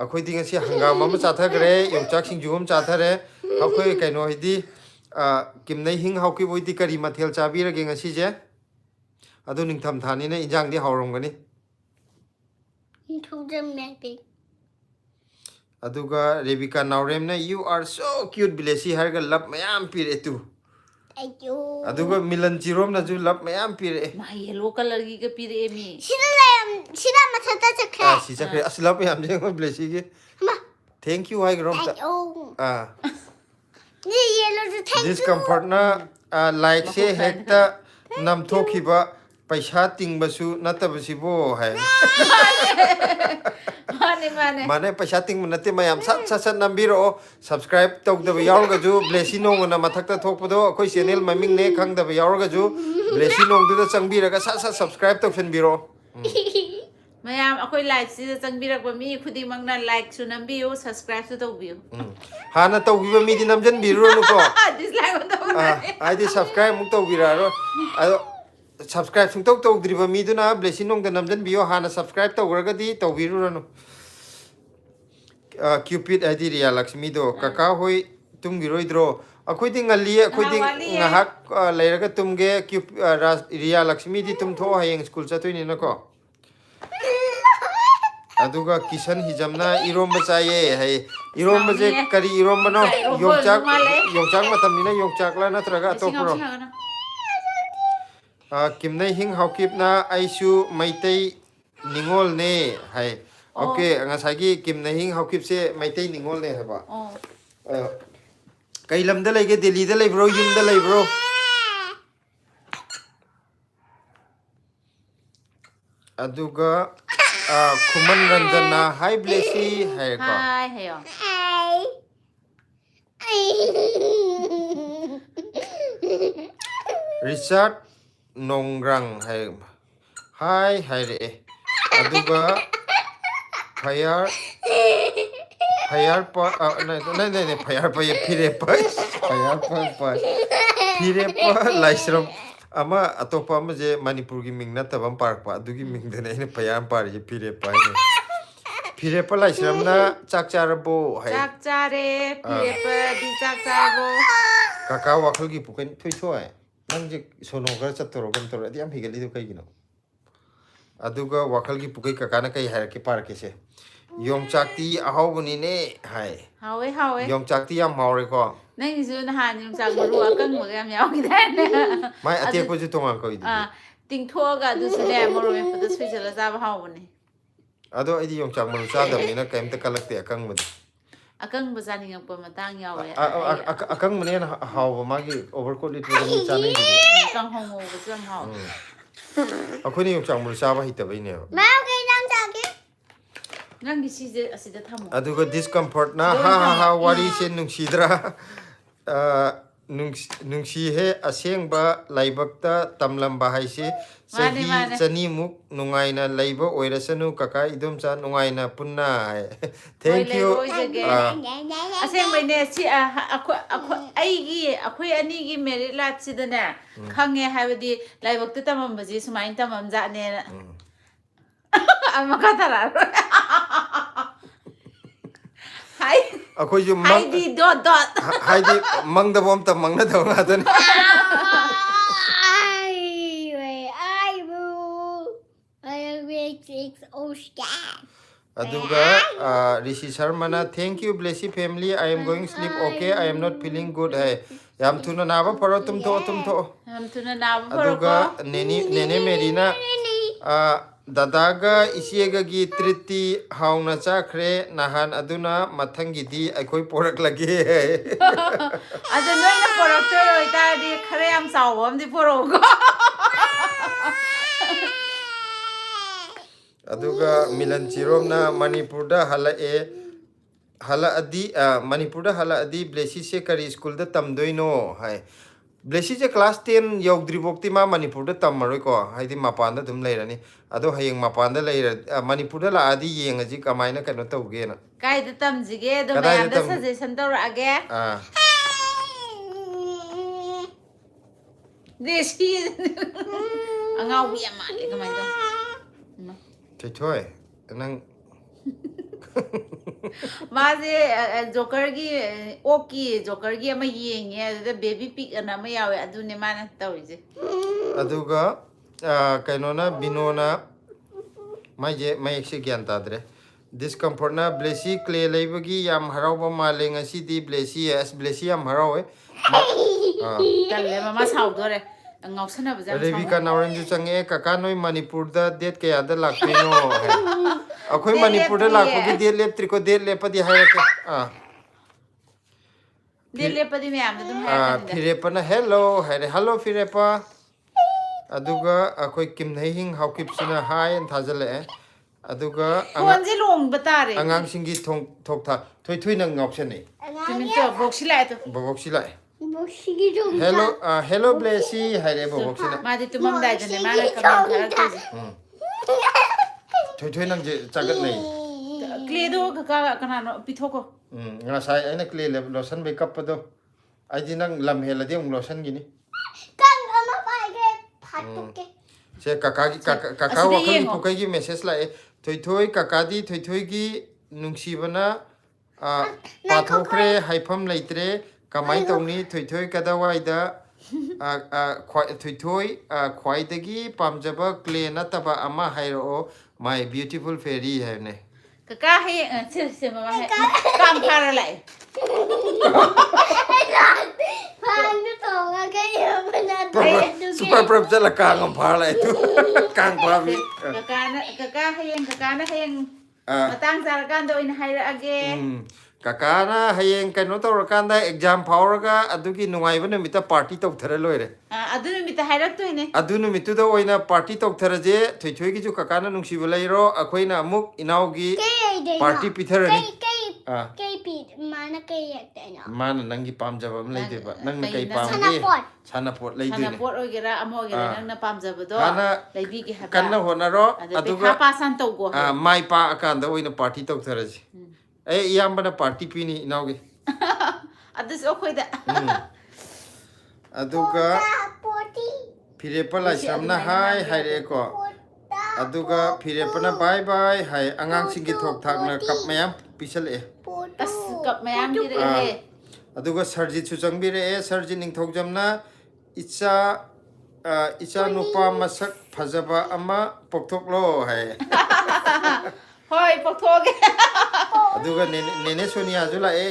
Speaker 2: akhoi di ngasi hangam ama chathagre yongchak singjum chathare akhoi kaino hidi kimnai hing hauki boi di kari mathel chabirage ngasi je adu ningtham thani ne injang di haurongani aduga rebika naurem na you are so cute blessy harga love mayam pire tu
Speaker 1: thank you
Speaker 2: aduga milan chirom na ju love mayam pire
Speaker 3: ma yellow color gi ga pire mi
Speaker 1: sida mathata chakhe
Speaker 2: si chakhe asla mayam je blessy ge thank you hai grom ta
Speaker 1: ni yellow to thank you
Speaker 2: discomfort na like se hekta nam thokiba पैसा तिंगबसु नतबसिबो है
Speaker 3: माने
Speaker 2: माने पैसा तिंग नते मयाम सत सत सत नंबीरो subscribe तौदब यावरगजु Blessy नोंग न मथक्ता थोकपदो अखोय channel ममिंग ने खंगदब यावरगजु ब्लेसी नोंग दुदा चंगबीरगा सत सत सब्सक्राइब तौसनबीरो
Speaker 3: मैम अखोय लाइव से चंगबिरक मी खुदी मंगना लाइक सु नंबियो सब्सक्राइब सु तौबियो
Speaker 2: हाना तौबिबा मीदी नमजन बिरुनुको
Speaker 3: डिसलाइक on the
Speaker 2: आइदी सब्सक्राइब मुक तौबिरारो अदो सब्सक्राइब सुंतौ तौद्रिबा मीदुना ब्लेसी नोंग द नमजन बियो हाना सब्सक्राइब तौगरगदी तौबिरुरनु क्यूपिड आदि रिया लक्ष्मी दो काका होई तुम गिरोइद्रो अखोइदि ngली अखोइदि ngahak लेरगा तुमगे रिया लक्ष्मी दी तुम थो हयेंग स्कूल चतोइनि नको अदुगा किशन हिजमना इरोम चाये है इरोम जे करी इरोम बनो योंचाक मतमनिना योंचाकला नत्रगा अतोपरो किमनै हिंग हाउकिपना आइसु मैतै निंगोल ने है okay ngasagi kimna hing haukip se maitai ningol ne haba kai lamda lege delhi da leibro yum da leibro aduga khuman ranjana hi blessy hai ko
Speaker 3: Hi heyo
Speaker 2: richard nongrang hai hi re aduga fire pa नहीं fire pa ये फिरे pa फिरे pa Laishram अमा अतोपा मुझे मणिपुर की Ming नतबम park पा दुगी Ming दने ने फयार पार ये फिरे pa लाइसरम ना चाक चारबो है
Speaker 3: चाक चारे फिरे pa di चाक चारबो
Speaker 2: काका वाखल की पुकन थुइसो है नंग जे सोनोगर चतरो गम तोर दियाम हिगली दु कई गिनो अदुगा वाखल की पुकई काका ना कई हार के पार्क के से योंचाक्ति अहावनी ने हाय
Speaker 3: हावे
Speaker 2: योंचाक्ति याम हावरे को
Speaker 3: नहीं जो नहान योंचाक मरु अकंग मगम यावगी दाने
Speaker 2: माय अते को जो तोंगा को इदी
Speaker 3: तिंगथोगा दुसने मरु में पद स्पेशल जाब हावने
Speaker 2: अदो इदी योंचाक मरु चादमनिना कैमते कलक्ते अकंग मद
Speaker 3: अकंग बजानी ngप matang yawe
Speaker 2: अकंग मने हाव मागी ओवरकोट लिट में चाने
Speaker 3: kang hongo bajam haw
Speaker 2: अखोनी योंचाक मरु चाबा हितबैने
Speaker 1: मैं कहीं नाम जाके
Speaker 3: nang gi si asida thamo
Speaker 2: अदुगा डिस्कम्फर्ट ना हा वारी से नुंसीद्रा नुंसी है असेंबा लाइबक्ता तमलंबा हाइसे सही चनीमुक नुंगाइना लाइबा ओइरसनु काका इदुमचा नुंगाइना पुन्ना है थैंक यू
Speaker 3: असेंग मैंने सी आईगी अखोई अनि गी मेरिट लाइफ सिदने खंगे हाबदी लाइबक्ता तमम बजी सुमाइन तमम जाने अमा कथरा हाय
Speaker 2: अखोई जो
Speaker 3: हाय दी डॉट
Speaker 2: हाय दी मंग द बम त मंग न दवा दन अदुगा Rishi Sharma thank you Blessy family I am going sleep okay I am not feeling good है याम थुना नाबा फरो तुम थो
Speaker 3: हम तुना नाम फरो
Speaker 2: अदुगा नेने मेरीना दादागा इसीगा की त्रिति हाउना चाखरे नहान अदुना मथंगिदी अखोई पोरक लगे है
Speaker 3: अदु नोइना पोरक तो इतादी खरे हम सावम दि पोरक
Speaker 2: अदुगा मिलन चिरोमना मणिपुर दा हलाअदी मणिपुर दा हलाअदी ब्लेसी से करी स्कूल दा तमदोइनो है ब्लेसी जे क्लास 10 यौद्रिबोक्ति मा मणिपुर दा तमरoi ko haidi mapan da dum leirani ado hayeng mapan da leira Manipur दा लादी येंगजी कमाइना कनो तौगे ना
Speaker 3: काय दा तमजिगे दो मैं दा सजेशन तौर आगे देसी अंगाव बिया माले कमाइ दो
Speaker 2: थोय नंग
Speaker 3: माजे जोकर की ओकी जोकर की अमा येंगे अदुदा बेबी पिक अना मा यावे अदुने माना तौरिजे
Speaker 2: अदुगा कैनोना बिनोना माइसे ज्ञान ताद्रे डिस्कम्फर्ट ना ब्लेसी क्ले लेबगी याम हरावबा माले ngasi ब्लेसी एस ब्लेसी याम हरावे
Speaker 3: तल्ले मामा साउदोरे ngaussana bajam
Speaker 2: रेबिका नावरन जो चंगे काका नोय मणिपुर दा डेट के याद लागतिनो है अखोय मणिपुर दा लागबगी डेट लेप्त्रिको डेट लेपदी हायरके
Speaker 3: डेट लेपदी मैम दम है
Speaker 2: फिरेपना हेलो हायरे हेलो फिरेपा aduga akoi kim nei hing hau kip sina hai an thajale aduga
Speaker 3: ꯐꯣꯟꯁꯦ ꯂꯣꯡꯕ ꯇꯥꯔꯦ
Speaker 2: angang singi thok tha thoi thoi nang ngok chen nei
Speaker 3: ꯇꯨꯃꯤꯟ ꯇꯧ ꯕꯣꯛꯁꯤ ꯂꯥꯛꯑꯦ ꯇꯨ
Speaker 2: bobok si lai
Speaker 1: ꯃꯣꯁꯤꯒꯤ room
Speaker 2: hello hello blessy hai re bobok sina
Speaker 3: ꯃꯥꯗꯤ ꯇꯨꯝꯃꯝꯗꯥꯏꯗꯅꯦ ꯃꯥꯅ ꯀꯃꯦꯟ ꯊꯥꯔꯛꯇꯣꯏꯁꯦ
Speaker 2: thoi thoi nang je chagat nei
Speaker 3: ꯀ꯭ꯂꯦꯗꯣ ꯀꯀꯥ ꯀꯅꯥꯅꯣ ꯄꯤꯊꯣꯛꯈꯣ
Speaker 2: ngasai aina clay lotion makeup pado ai di nang lam heladi ong lotion gini
Speaker 1: กันเอามาไปแค่ผัดตุ๊กแก
Speaker 2: se kaka wakal gi pukai gi message lai thoi thoi kaka di thoi thoi gi nungsi bana pa thokre haifam leitre kamai tongni thoi thoi kadawai da thoi thoi khwai dagi pamjaba clay na taba ama hairo my beautiful fairy hai ne
Speaker 3: กะกาให้เสียมาให้กามพาอะไร
Speaker 1: พันไม่ตรงอะแค่เยอะขนาด
Speaker 2: super prep jala kang am phar lai tu kang pa mi
Speaker 3: กะกานะกะกาให้ยังกะกานะให้ยังมาตั้งสถานการณ์โดยให้ละเก
Speaker 2: kaka na hayeng kaino tawrakan da exam phawraga adugi nungai bana mita party tok thara loire
Speaker 3: อดุนมีแต่ให้รักตัวนี่
Speaker 2: adu nu mitu da oina party tok thara je thoi thoi gi ju kaka na nungsi balai ro akhoi na amuk inau gi party pithara ni
Speaker 1: ไก่ปีดมานะไก่อยากแต่เนาะ
Speaker 2: man nang gi pam jaba am lai de ba nang na kai pam
Speaker 1: Sana
Speaker 2: gi
Speaker 1: pot.
Speaker 2: sana pot lai
Speaker 3: ข
Speaker 2: de
Speaker 3: ณะ
Speaker 2: ni
Speaker 3: ปวดโอเคละอโมเกละนั่งน่ะปามจะบ่ดอ
Speaker 2: Kana
Speaker 3: เลยบีกิฮับ
Speaker 2: kan na hona ro
Speaker 3: อาจจะเป็น
Speaker 2: aduga
Speaker 3: ข้าปาสันตกกัว
Speaker 2: mai pa akan da oina party tok thara je iyam bana party pi ni inau gi
Speaker 3: อันนี้โอเคเด้อ
Speaker 2: aduga
Speaker 1: ปวดที่
Speaker 2: phirepa lai samna hai hai re ko aduga phirepana bye bye hai angang singi thok thak na kap mayam pisal e
Speaker 1: ปวด
Speaker 3: ตัสกับแม่ยามที่ได้
Speaker 2: aduga sarji chu changbi re sarji ning thok jamna icha nupa masak phajaba ama pokthok lo hai
Speaker 3: เฮ้ยปกโทก
Speaker 2: aduga nene sonia jula e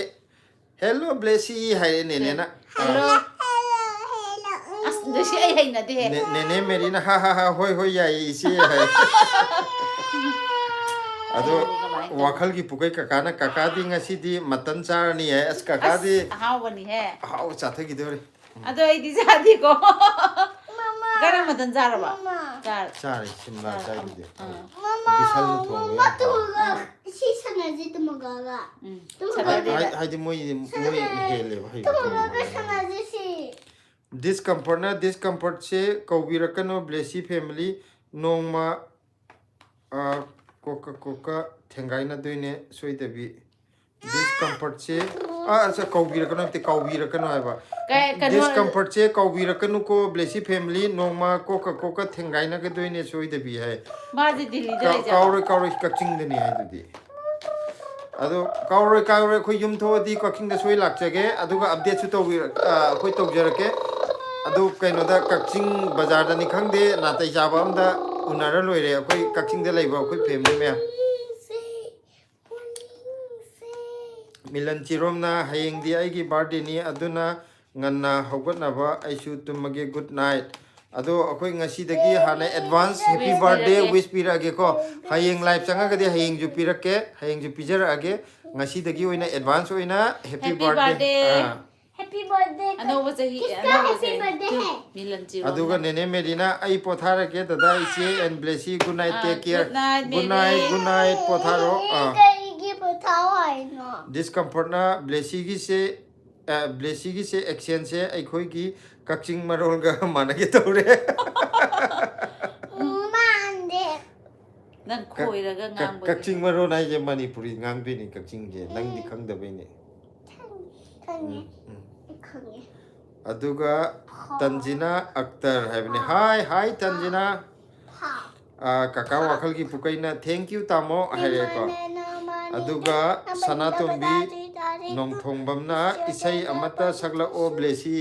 Speaker 2: hello blessy hai nene na
Speaker 3: ฮัลโหลอัสเดี๋ยวสิไอ้ให้น่ะดิ
Speaker 2: nene merina ha ha ha hoi hoi yai isi hai ado wakhal gi pukai kaka di ngasi di matan char ni hai as kaka di
Speaker 3: ฮาววันนี้แฮ
Speaker 2: hau cha tha gi dore
Speaker 3: อะโดยดิซาดิโกกะระมาตันจาระบะจา
Speaker 2: char simla chai di de
Speaker 1: มามา
Speaker 2: bisal nu thong
Speaker 1: มาตัวก็ชิสนาจิตมกาละ
Speaker 3: ตัวก็
Speaker 2: hai di moi hele hai
Speaker 1: ตัวก็สนาจิสิ
Speaker 2: discomfort se kaubirakano blessy family nongma coca thengai na doine soidabi discomfort se sa kaubirakano te kaubirakano haiba discomfort se kaubirakano ko blessy family nongma coca thengai na ga doine soidabi hai
Speaker 3: มาจิดิลีได้จ้ะ
Speaker 2: kauroi kaching dani hai dudi ado kauroi khoi yum thodi kaching da soi lakchage aduga update su to khoi tokjarake adu kaino da kaching bazar da ni khangde na tai jaba am da unara loire khoi kaching da leiba khoi family me milan chirom na hayeng di ai gi birthday ni aduna nganna hogot na ba aisu tumage good night ado akhoi ngasi dagi hana advance happy birthday wish pirage ko hayeng live changa gadi hayeng ju pirake hayeng ju pijara age ngasi dagi oina advance oina happy birthday
Speaker 1: Happy birthday
Speaker 3: อันนั้นว่าจะฮีอัน
Speaker 1: Kiska
Speaker 3: นั้นว่าจะ
Speaker 1: happy birthday
Speaker 3: มีลันจิโร่
Speaker 2: aduga nene medina ai pothara ke dada ise and blessy good night take care good night potharo
Speaker 1: 이게 부타와이노
Speaker 2: discomfort na blessy gi se action se ai khoi gi kaching marol ga mana ge tore
Speaker 1: 만데
Speaker 3: นั่นคุยแล้วก็งามบ่
Speaker 2: kaching marol nai je manipuri ngang bi ni kaching je nang di khang da bai ni
Speaker 1: 탕이 탕이
Speaker 2: aduga tanjina akhtar haibne hi tanjina kaka wakhal gi pukaina thank you tamo haire ko aduga sanatombi nongthongbamna isai amata sagla o blessy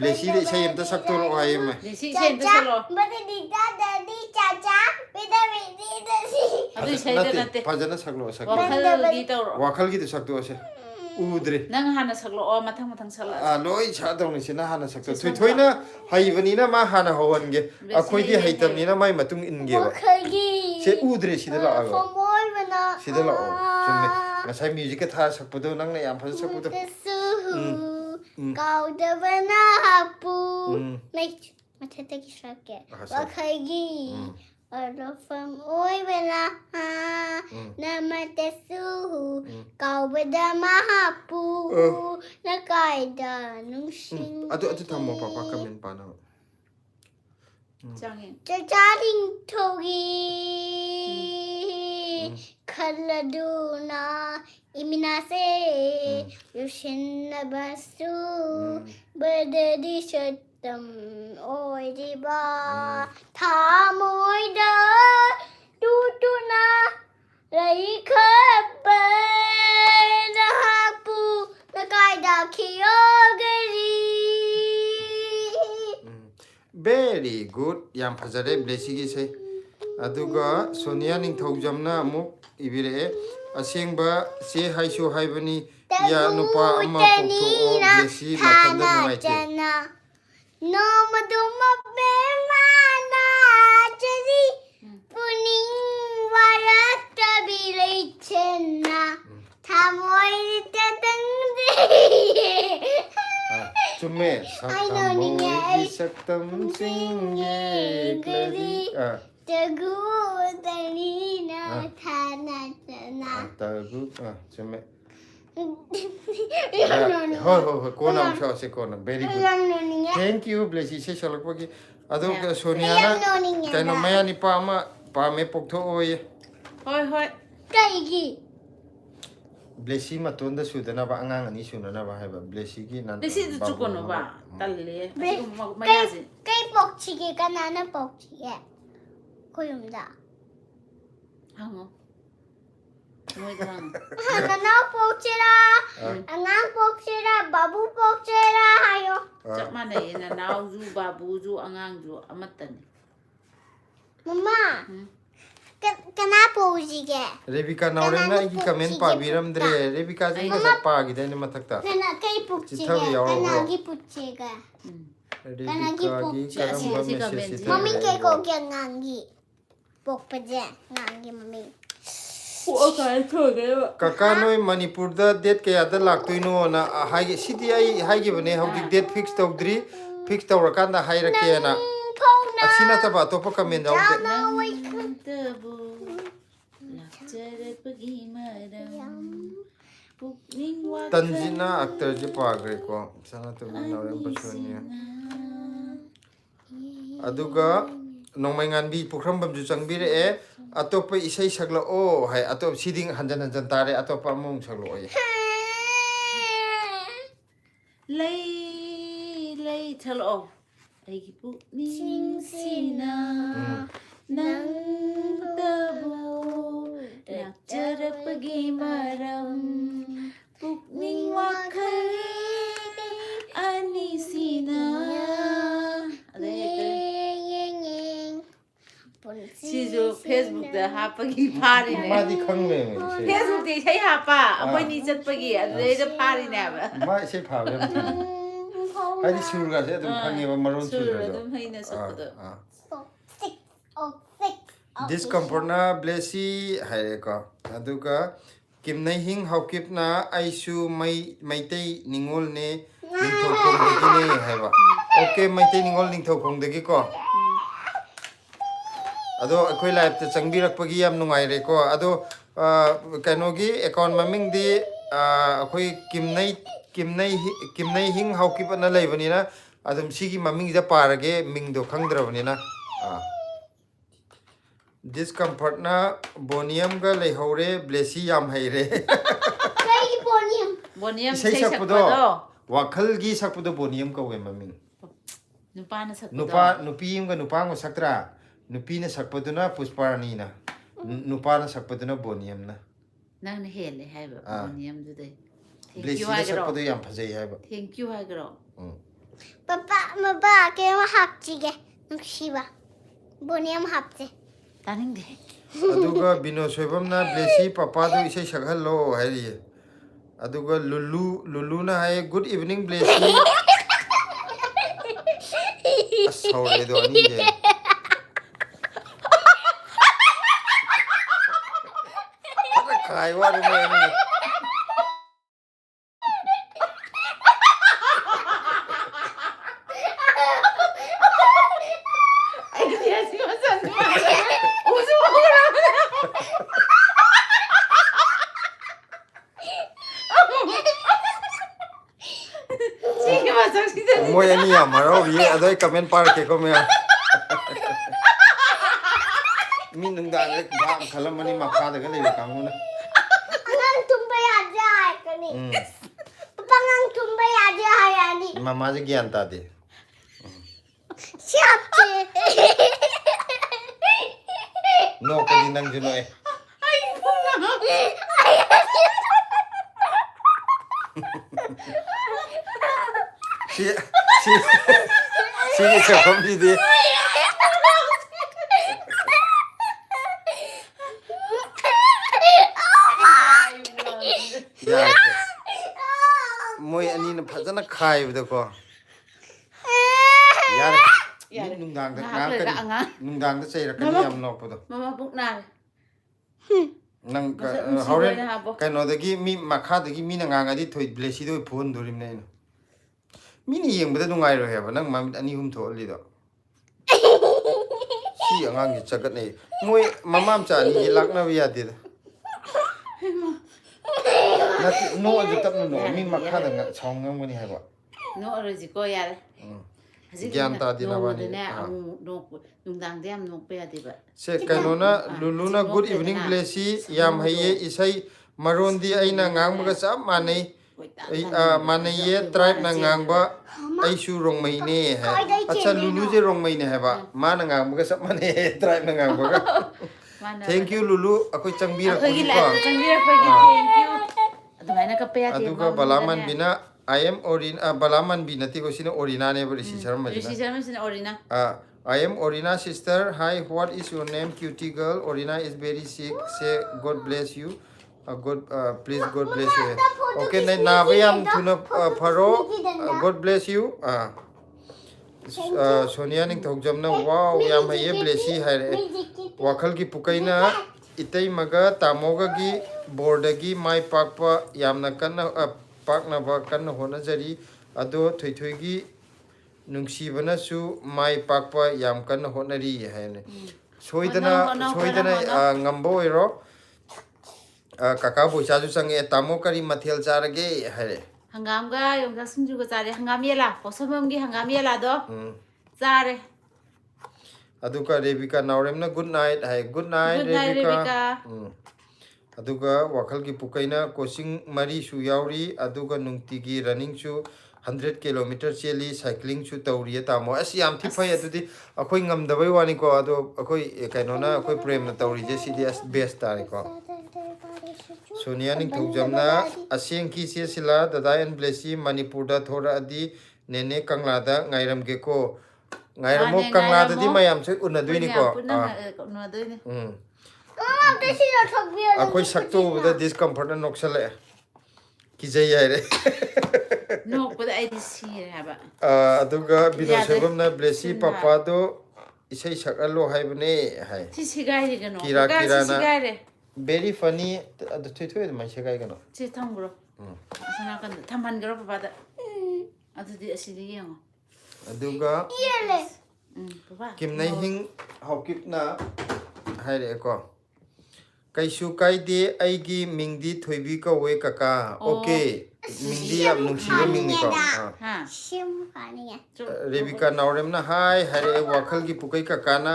Speaker 2: de isai amta saktor o hayema
Speaker 3: ดิสิเช่นตัวสโล
Speaker 1: Bada dida dadi caca bida bidi dasi
Speaker 3: อันนี้ใช่แต่นั่นเต
Speaker 2: phajana saglo
Speaker 3: ว่า
Speaker 2: saklo
Speaker 3: เขากีตาร์
Speaker 2: wakhal gi de sakto ase udre
Speaker 3: นั่งหันสักโลมาทั้งสลัด
Speaker 2: loi cha dong ni sina hana sakto thoi na haibani na ma hana hawan ge akhoi di haitam ni na mai matung in ge ba
Speaker 1: 거기
Speaker 2: se udre sida la aga
Speaker 1: 포모이나
Speaker 2: sida la o chumme ngasai music ka tha sakpudo nang na yam phasa sakpudo
Speaker 1: 가우드바나 하부 matatagi shake.
Speaker 2: Ah, so.
Speaker 1: Wakagi. Alo from oi vela ha. Namatesu. Kau beda mahapu. Nakaida nung sing.
Speaker 2: Atu tamo papa kamen pa na.
Speaker 3: 짱해.
Speaker 1: Jajaring togi. Kaladuna. Iminase. Yushin nabasu. Berdedi shatam. Oi diba. Tamoida. Tutuna. Rai khabar. Nahapu. Nakaida kiyogari.
Speaker 2: Very good. Yam phajare blessy gi se. Aduga Sonia ning thaujamna amuk ibire asengba se haisu haibani ya nupa amma pokto o blessy mathanda nuaite.
Speaker 1: No maduma bemana chari puning warakta bilaichena thamoi tatangde.
Speaker 2: Chume sakamo isaktam singye gladi
Speaker 1: Tagu dalina thana chana.
Speaker 2: tagu chume
Speaker 1: No.
Speaker 2: ho kona am se kona very good. Thank you blessy se salakpagi adu Sonia na kaino maya ni pa ma pa me pokto oye
Speaker 3: hoi.
Speaker 1: Kaigi.
Speaker 2: blessy matonda sudana ba angang ani sunana ba haiba blessy gi nan
Speaker 3: Blessy du chukono ba. Talle.
Speaker 1: Kai pokchige kanana pokchige. Koyumda.
Speaker 3: Hango. Moidang.
Speaker 1: Nana pokchira. Angang pokchira. Babu pokchira hayo.
Speaker 3: Chap manay na nauju, babuju, angangju, amatani.
Speaker 1: Mama. Kana pokchige.
Speaker 2: Rebecca naurena igi comment pa biram dre Rebecca ji na pa gi dene mathakta
Speaker 1: Kana kai pokchige.
Speaker 2: Chithawi yawo
Speaker 1: Kana
Speaker 2: bro.
Speaker 1: gi pokchige.
Speaker 2: Rebecca gi karamba message
Speaker 1: Mami ke ko kya ngangi. Pokpaje ngangi mami.
Speaker 2: kaka noi manipur da date kaya da laktoino na hai city ai hai gi bane haudik date fix tawdri fix tawrakanda hai rake na asina ta ba to pa comment daw de tanjina actor ji pa gre ko sana to naurem pasoni aduga nongmai nganbi pukram bam ju changbire e atopa isai sagla o hai atop siding hanjan tare atopa mung saglo e
Speaker 3: Lay thalo ai ki pu ning sina nang tabu lakjarapagi maram pukning wakhal ani sina Sijo Facebook da hapagi phari ne
Speaker 2: ma di khang me
Speaker 3: Facebook de sai hapa apoi ni chatpagi adre da phari ne ba
Speaker 2: ma sei pha le ai di sur ga se dum khange ba maron sur ga
Speaker 3: dum haina sakdo
Speaker 2: discomfort na blessy hai ko aduga kim nai hing haukip na aisu mai ningol ne ningthau khong de ne hai ba okay mai ningol ningthau khong de ko ado akhoi live ta changbirakpagi yam nungai re ko ado kainogi account maming di akhoi kimnai hing haukip na leibani na adum sigi maming da parage ming do khangdrabani na discomfort na bonium ga leihore blessy yam haire
Speaker 1: Kai ponium.
Speaker 3: Boniam
Speaker 2: sei
Speaker 3: sei
Speaker 2: sakpudo
Speaker 3: sakdo
Speaker 2: wakhal gi sakpudo bonium ka we maming
Speaker 3: nupa na sakdo
Speaker 2: nupi im ga nupa ngo saktra nupi na sakpaduna pusparani na nupa na sakpaduna bonium na
Speaker 3: nang na hele haiba boniam du dai
Speaker 2: blessy na sakpado yam phajai haiba
Speaker 3: thank you hagro
Speaker 1: Papa, maba, kaya mahakchige. Nukshiba. Boniam hapse.
Speaker 3: taning de
Speaker 2: aduga bino soibam na blessy papa do isai saghallo hairi aduga lulu na hai good evening blessy asawre do ani de kai wa re me Moi ani ya maro ye adoi comment par ke ko me. Min nung da le ba khalam mani ma kha da ga le ka ngona.
Speaker 1: Angang tumba ya jai kani. Pangang tumba ya jai ani.
Speaker 2: Mama ji gyan ta de.
Speaker 1: Siap.
Speaker 2: No ko di nang juno e. Si ke kom di de. Ya. Moi ani na phajana khai bda ko. Yar. Nung dang da nga nung dang da sei ra kan yam no ko do.
Speaker 3: Mama buk na.
Speaker 2: Nang hauren kaino dagi mi makha dagi mi na nga di thoi blessy do phone dorim nei no. Mi ni yeng bda nungai ro heba nang mamit ani hum tho li do. Si angang gi chagat nei. Moi mamam cha ni lak na ya de. No ju tap no mi makha da nga chong ngam ni heba.
Speaker 3: No oroji ko ya.
Speaker 2: Gyan ta di na ba ni.
Speaker 3: Nung dang de am nok pe ya de ba.
Speaker 2: Se kaino na luluna good evening blessy yam haye isai maron di aina ngang ba sa manai manai ye tribe na ngang ba ai su rong mai ne hai acha lulu je rong mai ne hai ba ma na ngang ba sa manai tribe na ngang ba thank you lulu akoi changbi ra ko
Speaker 3: Thank you. Adumai na ka pe ya de.
Speaker 2: aduga balaman bina I am Orina balaman bina ti ko sino Orina ne ba risi charma
Speaker 3: Rishi Sharma sin Orina.
Speaker 2: I am Orina sister. Hi, what is your name, cutie girl? Orina is very sick. Say God bless you. God, please God bless you. Okay, na bayam tuna pharo. God bless you. Sonia ning thogjam na wow yam haye blessy hai. Wakhal ki pukai na itai maga tamoga gi bordagi mai pakpa yamna kanna pakna ba kanna hona jari ado thoi thoi gi nungshibana su mai pakpa yam kanna honari haine soidana ngambo ero kaka boisa ju sange tamo kari mathel charage hare
Speaker 3: Hangam ga yong ga sungju ga chare hangam yela posomam gi hangam yela do. Chare.
Speaker 2: aduka rebika naurem na good night hai good night rebika aduga wakhal ki pukaina coaching mari su yauri aduga nungti gi running su 100 km cheli cycling chu tawri ta mo asi am thi phai adudi akoi ngam da bai wani ko ado akoi kaino na akoi prem na tawri je cds best ta ko sonia ning thogjam na aseng ki se sila dada and blessy manipur da thora adi nene kangla da ngairam ge ko ngairam mo kangla da di mayam se unadui ni ko akoi sakto da discomfort na noksale ki jai yare
Speaker 3: No, but I did see it.
Speaker 2: aduga bino sebam na blessy papa do isai sakalo hai bane hai
Speaker 3: This guy, you know,
Speaker 2: Kira na
Speaker 3: guy.
Speaker 2: very funny adu thoi thoi mai segai gano
Speaker 3: Sit down, bro. Sana kan tamhan garo papa. Adu di asidi yang.
Speaker 2: aduga
Speaker 3: Papa.
Speaker 2: kim nai hing hokip na hai re ko kaisu kai de aigi mingdi thoibi ka we kaka okay mingdi am nungsiba ming ni ko
Speaker 3: Ha.
Speaker 1: Sim kani ya.
Speaker 2: rebika naurem na hai hare wakhal gi pukai kaka na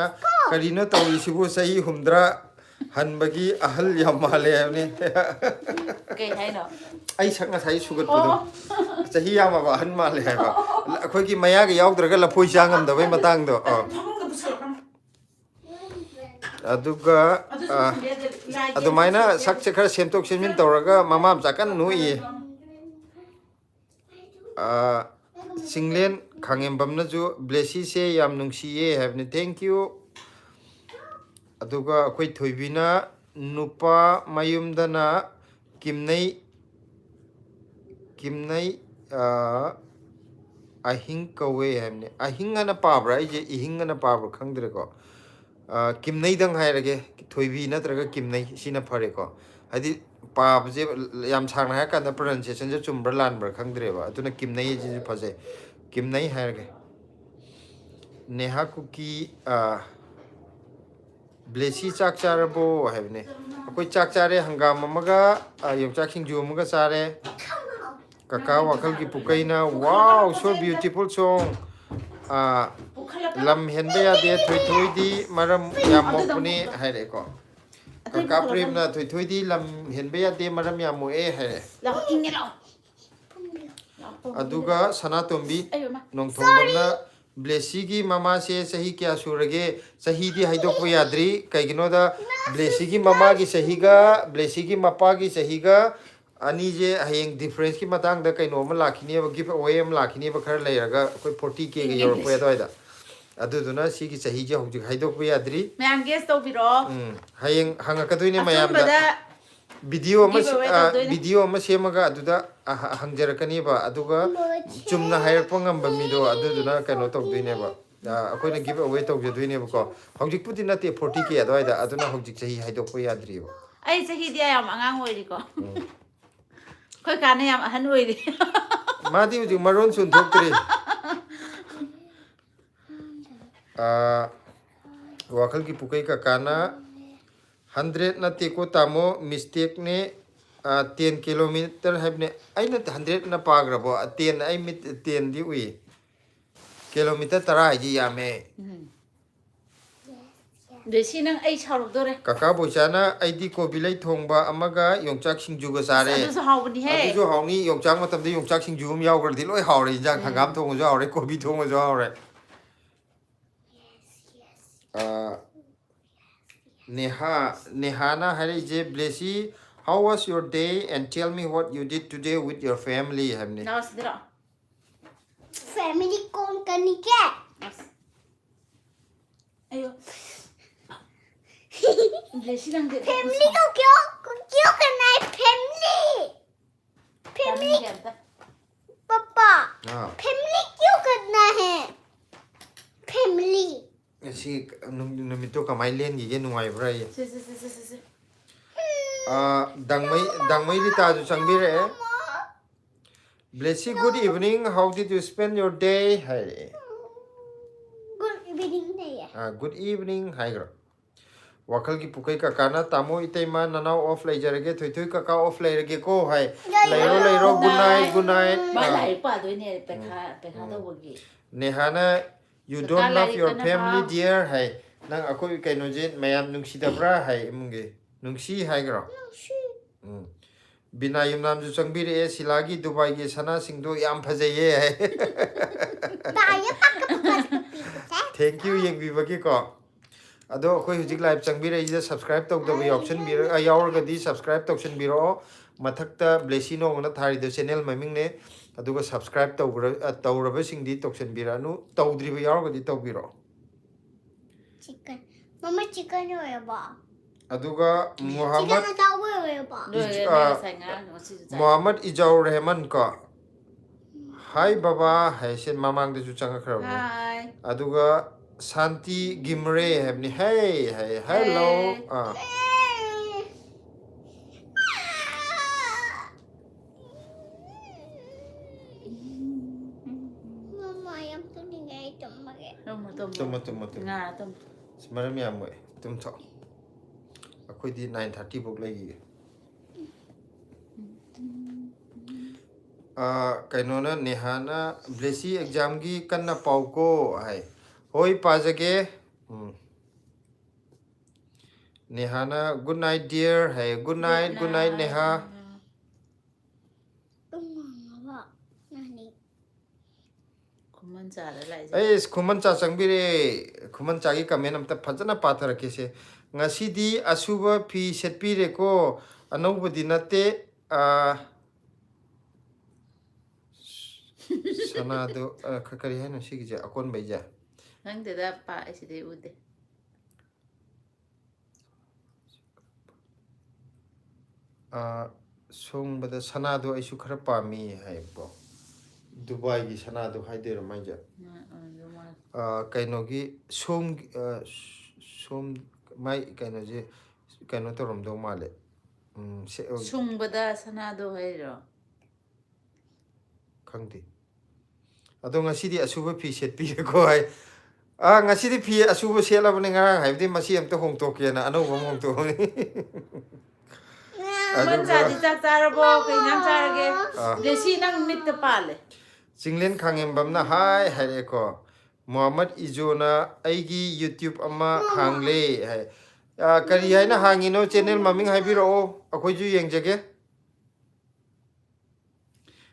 Speaker 2: karino tawi sibu sahi humdra hanbagi ahal yamale ne
Speaker 3: Okay, I know.
Speaker 2: ai sakna sai sugat pudo sahi yama ba han male hai ba akhoi gi maya gi yaudra ga lafoi changam da bai matang do aduga adumaina sak che khar semtok semin tawraga mamam chakan nui singlen khangem bamna ju blessy se yam nungsi ye have ne thank you aduga akoi thoibina nupa mayumdana kimnei ahing kawe have ne ahing ana pabra ije ihing ana pabra khangdre ko kimnei dang hairage thoibi natraga kimnei sina phare ko hadi pab je yam sangna ha kan pronunciation je chumbra lan bra khangdre ba atuna kimnei je phaje kimnei hairage neha kuki blessy chak charabo havne akoi chak chare hangam amaga yom chak singju amaga chare Kaka wakal ki pukai na wow so beautiful song. Lam hen ba ya de thoi thoi di maram ya mo ni hai re ko. Kaka prem na thoi thoi di lam hen ba ya de maram ya mo e hai re.
Speaker 3: Lao inge lao.
Speaker 2: Aduga sanatombi nong thongbam na blessy gi mama se sahi kya surage sahi di haidok po yadri kaigino da blessy gi mama gi sahi ga blessy gi mapa gi sahi ga ani je hayeng difference ki matang da kaino ma lakhini ba give away am lakhini ba khar leiraga koi 40k ga yor po yadoi da adu duna si gi sahi je hojik haidok po yadri
Speaker 3: Mayang guess to biro.
Speaker 2: hayeng hanga kadoi ne mayam da video ama semaga aduda hangjarakani ba aduga chumna hairpa ngamba mido aduduna kano tokdoine ba akoina give away tokjodoine ba ko hojik puti nate 40k adwaida aduna hojik sahi haidokpo yadri ba
Speaker 3: Ai sahi dia yam angang oiri ko. Koi kana yam ahan oiri.
Speaker 2: madi uju maron sun thoktri wakal ki pukai ka kana 100 na teko tamo mistake ne 10 kilometer habne aina 100 na pagrabo 10 ai mit 10 di ui kilometer tara ji yame
Speaker 3: Desi nang ai charok dore.
Speaker 2: kaka bochana ai di ko bilai thongba amaga yongchak singju ga sare
Speaker 3: Adu so hawni he.
Speaker 2: adu jo hawni yongchak matam de yongchak singju um yaw gar di loi hawre jang hangam thong jo hawre ko bi thong jo hawre Nehana hari je blessy how was your day and tell me what you did today with your family hamne
Speaker 3: Now sidra.
Speaker 1: Family कौन करनी क्या
Speaker 3: Ayo. Desi nang de.
Speaker 1: Family को क्यों करना है family पापा family क्यों करना है family
Speaker 2: si numito kamai len gi ge nuai brai
Speaker 3: Si.
Speaker 2: dangmai ri ta ju changbi re blessy good evening how did you spend your day hai
Speaker 1: good evening नहीं है
Speaker 2: good evening hai gro wakal ki pukai ka kana tamo itai ma nanau off lai jarage thoi thoi ka off lai rage ko hai lairo good night
Speaker 3: Ba lai pa doi ne pekha do bogi.
Speaker 2: Nehana you don't love your family dear hai nang akoi kaino je mayam nungsi da bra hai munge nungsi hai gro bina yumnam ju changbi re silagi dubai ge sana singdo yam phajaye hai
Speaker 1: ताया पक्का
Speaker 2: thank you yeng bi bagi ko ado akoi hujik live changbi re ida subscribe tok da option bi yaur ga di subscribe toktion bi ro mathakta blessy no na thari do channel maming ne aduga subscribe tawraba sing di toktion bi ranu tawdri ba yaur ga di tawbi ro
Speaker 1: chicken मम्मा chicken है बा
Speaker 2: aduga muhammad
Speaker 1: chicken ताऊ है बा
Speaker 2: Muhammad Ijaur Rahman ko hi baba hai sen mamang de chu changa khara
Speaker 3: Hi.
Speaker 2: aduga Santi Gimre habni hey hello
Speaker 1: मम्मा यम तो नहीं गई तुम मगे
Speaker 2: tum
Speaker 3: Nga tum.
Speaker 2: maram yam we tum tho akoi di 9:30 bok lai gi kaino na nehana blessy exam gi kanna pau ko hai hoi pajage nehana good night dear hai good night neha
Speaker 1: तुम मम्मा नहीं
Speaker 3: Kuman chara lai.
Speaker 2: khuman cha changbi re khuman cha gi comment amta phajana pathara ke se ngasi di asuba phi setpi re ko anauba dinate sana do khakari hai na sigi ja akon beja
Speaker 3: Nang de da pa isi de ude.
Speaker 2: song bada sana do aisu khara pami hai bo dubai gi sana do hai de ramai ja kaino gi som mai kaino je kaino to rom do male
Speaker 3: Sung bada sana do hai ro.
Speaker 2: khangti ado ngasi di asuba phi set pi ko hai ngasi di phi asuba sela bane ngarang hai di masi am to hong to ke na ano bom hong to ni
Speaker 3: ꯈꯨꯃꯟ ꯆꯥꯗꯤ ꯆꯥꯛ ꯆꯥꯔꯕꯣ ꯀꯩ ꯏꯟꯖꯥꯡ ꯆꯥꯔꯒꯦ ꯕ꯭ꯂꯦꯁꯤ ꯅꯪ ꯃꯤꯠꯇ ꯄꯥꯜꯂꯦ
Speaker 2: Chinglen Khangembamna hi Hareko Muhammad Ijona Aigi YouTube ama hangle hai kari haina hangino channel maming haibiro akoiju yengjage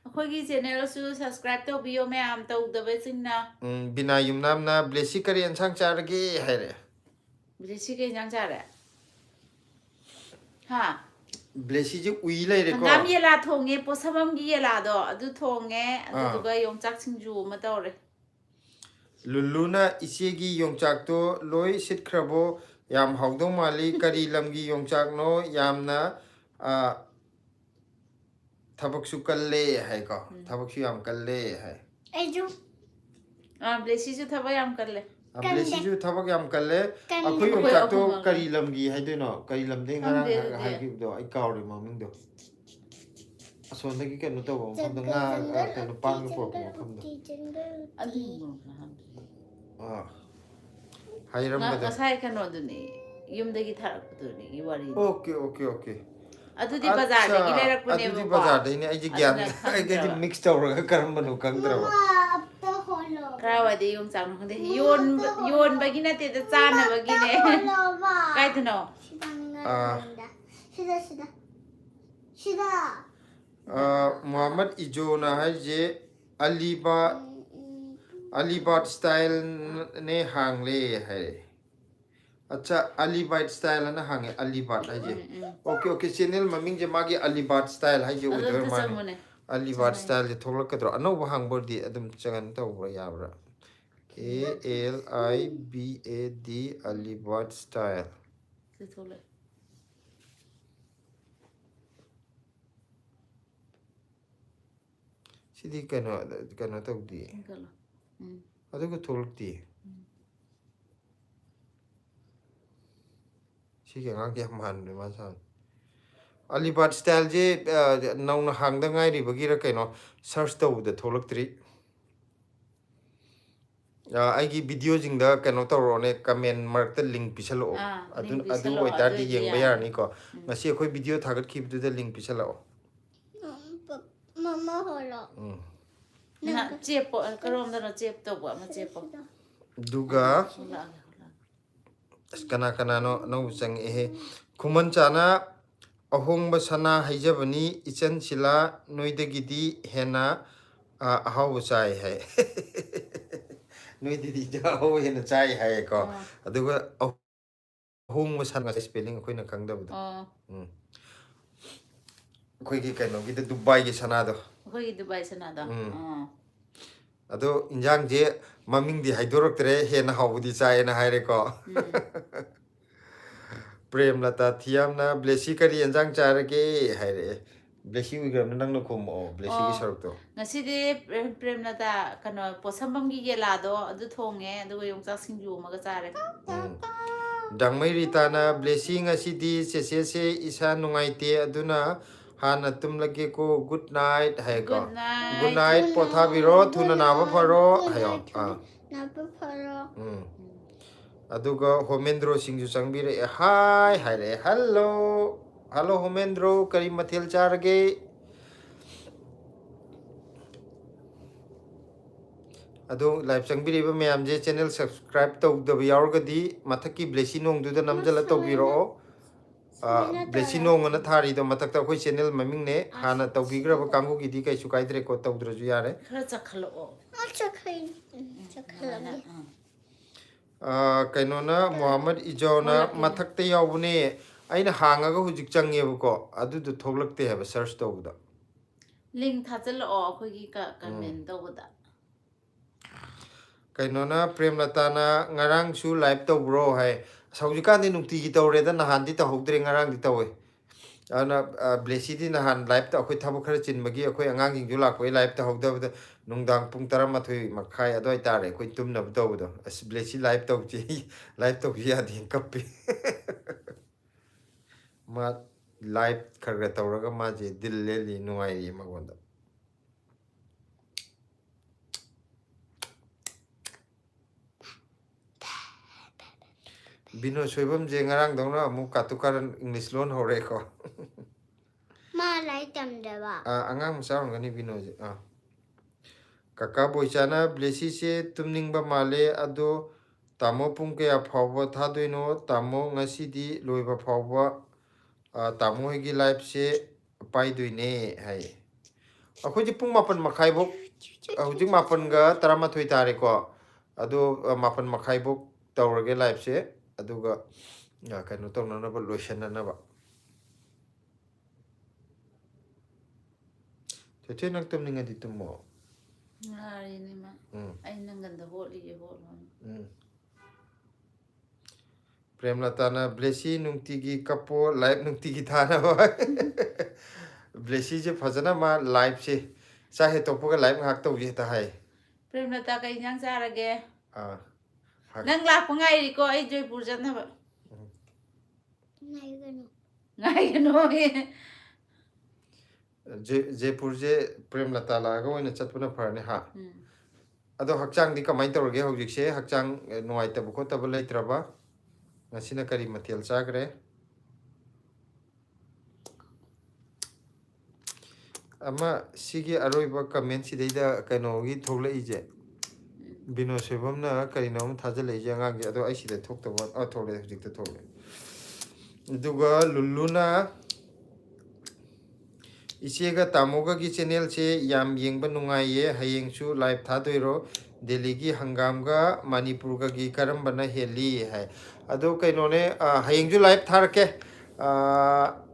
Speaker 3: ꯑꯩꯈꯣꯏꯒꯤ ꯆꯦꯅꯦꯜꯁꯨ ꯁꯕꯁꯀ꯭ꯔꯥꯏꯕ ꯇꯧꯕꯤꯌꯣ ꯃꯌꯥꯝ ꯇꯧꯗꯕꯁꯤꯡꯅ
Speaker 2: bina yumnamna blessy kari ansang charage haire
Speaker 3: ꯕ꯭ꯂꯦꯁꯤ ꯀꯩ ꯏꯟꯖꯥꯡ ꯆꯥꯔꯦ ꯍꯥ
Speaker 2: blessy ji ui lai re ko
Speaker 3: ꯍꯪꯒꯥꯝ ꯌꯦꯂꯥ ꯊꯣꯡꯉꯦ ꯄꯣꯠꯁꯝꯕꯝꯒꯤ ꯌꯦꯂꯥꯗꯣ ꯑꯗꯨ ꯊꯣꯡꯉꯦ ꯑꯗꯨꯗꯨꯒ ꯌꯣꯡꯆꯥꯛ ꯁꯤꯡꯖꯨ ꯑꯃ ꯇꯧꯔꯦ
Speaker 2: Luluna ichegi yongchak to loi sitkrabo yam haudong mali kari lamgi yongchak no yamna thabaksu kalle hai ko thabaksu yam kalle hai
Speaker 1: ꯑꯩꯁꯨ
Speaker 3: ꯕ꯭ꯂꯦꯁꯤꯁꯨ ꯊꯕꯛ ꯌꯥꯝ ꯀꯜꯂꯦ
Speaker 2: blessy ju thabak yam kalle akoi yongchak to kari lamgi hai do no kari lamde ngarang hai gi do ai kawri maming do asondagi kanu to mafam nga kanu pang ko mafam do hairam ba
Speaker 3: ꯉꯁꯥꯏ ꯀꯩꯅꯣꯗꯨꯅꯤ ꯌꯨꯝꯗꯒꯤ ꯊꯥꯔꯛꯄꯗꯨꯅꯤ ꯋꯥꯔꯤ
Speaker 2: okay
Speaker 3: ꯑꯗꯨꯗꯤ ꯕꯖꯥꯔꯗꯒꯤ ꯂꯩꯔꯛꯄꯅꯦꯕꯀꯣ
Speaker 2: ꯑꯗꯨꯗꯤ ꯕꯖꯥꯔꯗꯩꯅꯦ ꯑꯩꯖꯤ ꯒ꯭ꯌꯥꯟ ꯑꯩꯒꯗꯤ mix ꯇꯧꯔꯒ ꯀꯔꯝꯕꯅꯣ ꯈꯪꯗ꯭ꯔꯕ
Speaker 3: ꯀꯔꯥꯏꯋꯥꯏꯗ ꯌꯣꯡꯆꯥꯛꯅꯣ ꯈꯪꯗꯦ ꯌꯣꯟꯕꯒꯤ ꯅꯠꯇꯦꯗ ꯆꯥꯅꯕꯒꯤꯅꯦ ꯀꯥꯏꯗꯅꯣ
Speaker 1: 시다
Speaker 2: Muhammad Ijona haije Alibad style ne hangle hai acha Alibad style na hange Alibad haije okay channel maming je magi Alibad style haije udur mane Alibad style je tholak kadro anoba hangbor di adum changan tawbra yabra ALIBAD Alibad style Sidi kano tawdi aduga tholakti Sige ngaki man masa Alibad style je nauna hangda ngai ri bagira kaino search tawda tholaktri aigi video jingda kano tawrone comment mark ta link pisalo adu oitardi yengba yarni ko ngasi akhoi video thagat khibdu da link pisalo
Speaker 1: mama hola
Speaker 3: 나 째뽀 그럼더러 째또고 아마 째뽀
Speaker 2: duga kana no chang ehe khuman chana ahongba sana haijabani ichan sila noidagidi hena ahau chai hai noididi jaho hena chai hai ko aduga ahongba sana spelling akoina khangdabdo akhoi gi kaino gi dubai gi sana do
Speaker 3: ꯑꯩꯈꯣꯏꯒꯤ Dubai ꯁꯅꯥꯗꯣ
Speaker 2: ado injang je maming di haidoraktre hena hawudi chaena haire ko prem lata thiamna blessy kari injang charage haire blessy wigram nangno khomo blessy gi saruk to
Speaker 3: ngasidi prem lata kano posambamgi yelado adu thonge aduga yongchak singju amaga chare
Speaker 2: dangmai ritana blessy ngasidi se isa nungaite aduna Hana tumlagi ko good night hai ko good night pothabiro thuna naba pharo hayo
Speaker 1: naba pharo
Speaker 2: aduga homendro singju changbire hi haire hello homendro kari mathel charge adu live changbire ba mayam je channel subscribe tawdaba yaurgadi mathaki blessy nong du da namjala tawbiro blessy nong na thari do matakta khoi channel maming ne hana tawbigraba kangu gi di kai su kaidre ko tawdraju yare
Speaker 3: khara chakhalo
Speaker 1: chakhalo
Speaker 2: kainona Muhammad Ijona mathakte yawbune aina hangaga hujik changeba ko adu du thoglakte haba search tawda
Speaker 3: link thajalo akhoi gi comment tawda
Speaker 2: kainona premlata na ngarang su live tawbro hai saujika ni nukti gi tawre da nahan di tawdre ngarang di tawe ana blessy di nahan live ta akhoi thabu khara chin magi akhoi angang jing jula koi live ta hawda da nungdang pung 13 makhai adoi tare akhoi tumna tawdo as blessy live taw chi live taw ya di kapi ma live khara tawraga ma je dil leli nuai ri magonda Bino soibam je ngarang dongna amu katukaran English lon hore ko
Speaker 1: ba?
Speaker 2: Angang masarang gani binoje. Kaka boichana blessy se tumningba male ado tamo pung kaya phawba thadoino tamo ngasi di loiba phawba tamo hegi life se paidoine hai. Akhoi pung mapan makhai bok hujik mapan ga taramathoi tare ko ado mapan makhai bok tawrage life se aduga kaino tawna ba loisana na ba. Tete nang tumninga di tumo.
Speaker 3: Ngari ni ma. Ay nang ganda holi hol.
Speaker 2: Prem latana blessy nungtigi kapo live nungtigi thana ba. Blessy je phajana ma live se sahe topoga live ngak tawje ta hai.
Speaker 3: Prem lata kay nyang sarage.
Speaker 2: Ah.
Speaker 3: Nang lak ngai ri ko ay Joypur jana ba. Ngai gano.
Speaker 2: Jaipur je prem lata la ga oina chatpuna pharne ha. Ado hakchang di kamai tawrage hojik se hakchang nuai tabu ko tabu leitraba. Ngasina kari mathel chagre. Ama sigi aroiba comment sidaida kainogi thogla ije. Bino sebamna kari nom thajal ije ngangi ado ai sida thoktawa thogle hojikta thogle. Duga luluna Isiega tamoga ki channel se yam yengba nungaiye hayengsu live thadoiro Delhi gi hangam ga Manipur ga gi karam bana heli hai ado kainone hayengju live tharke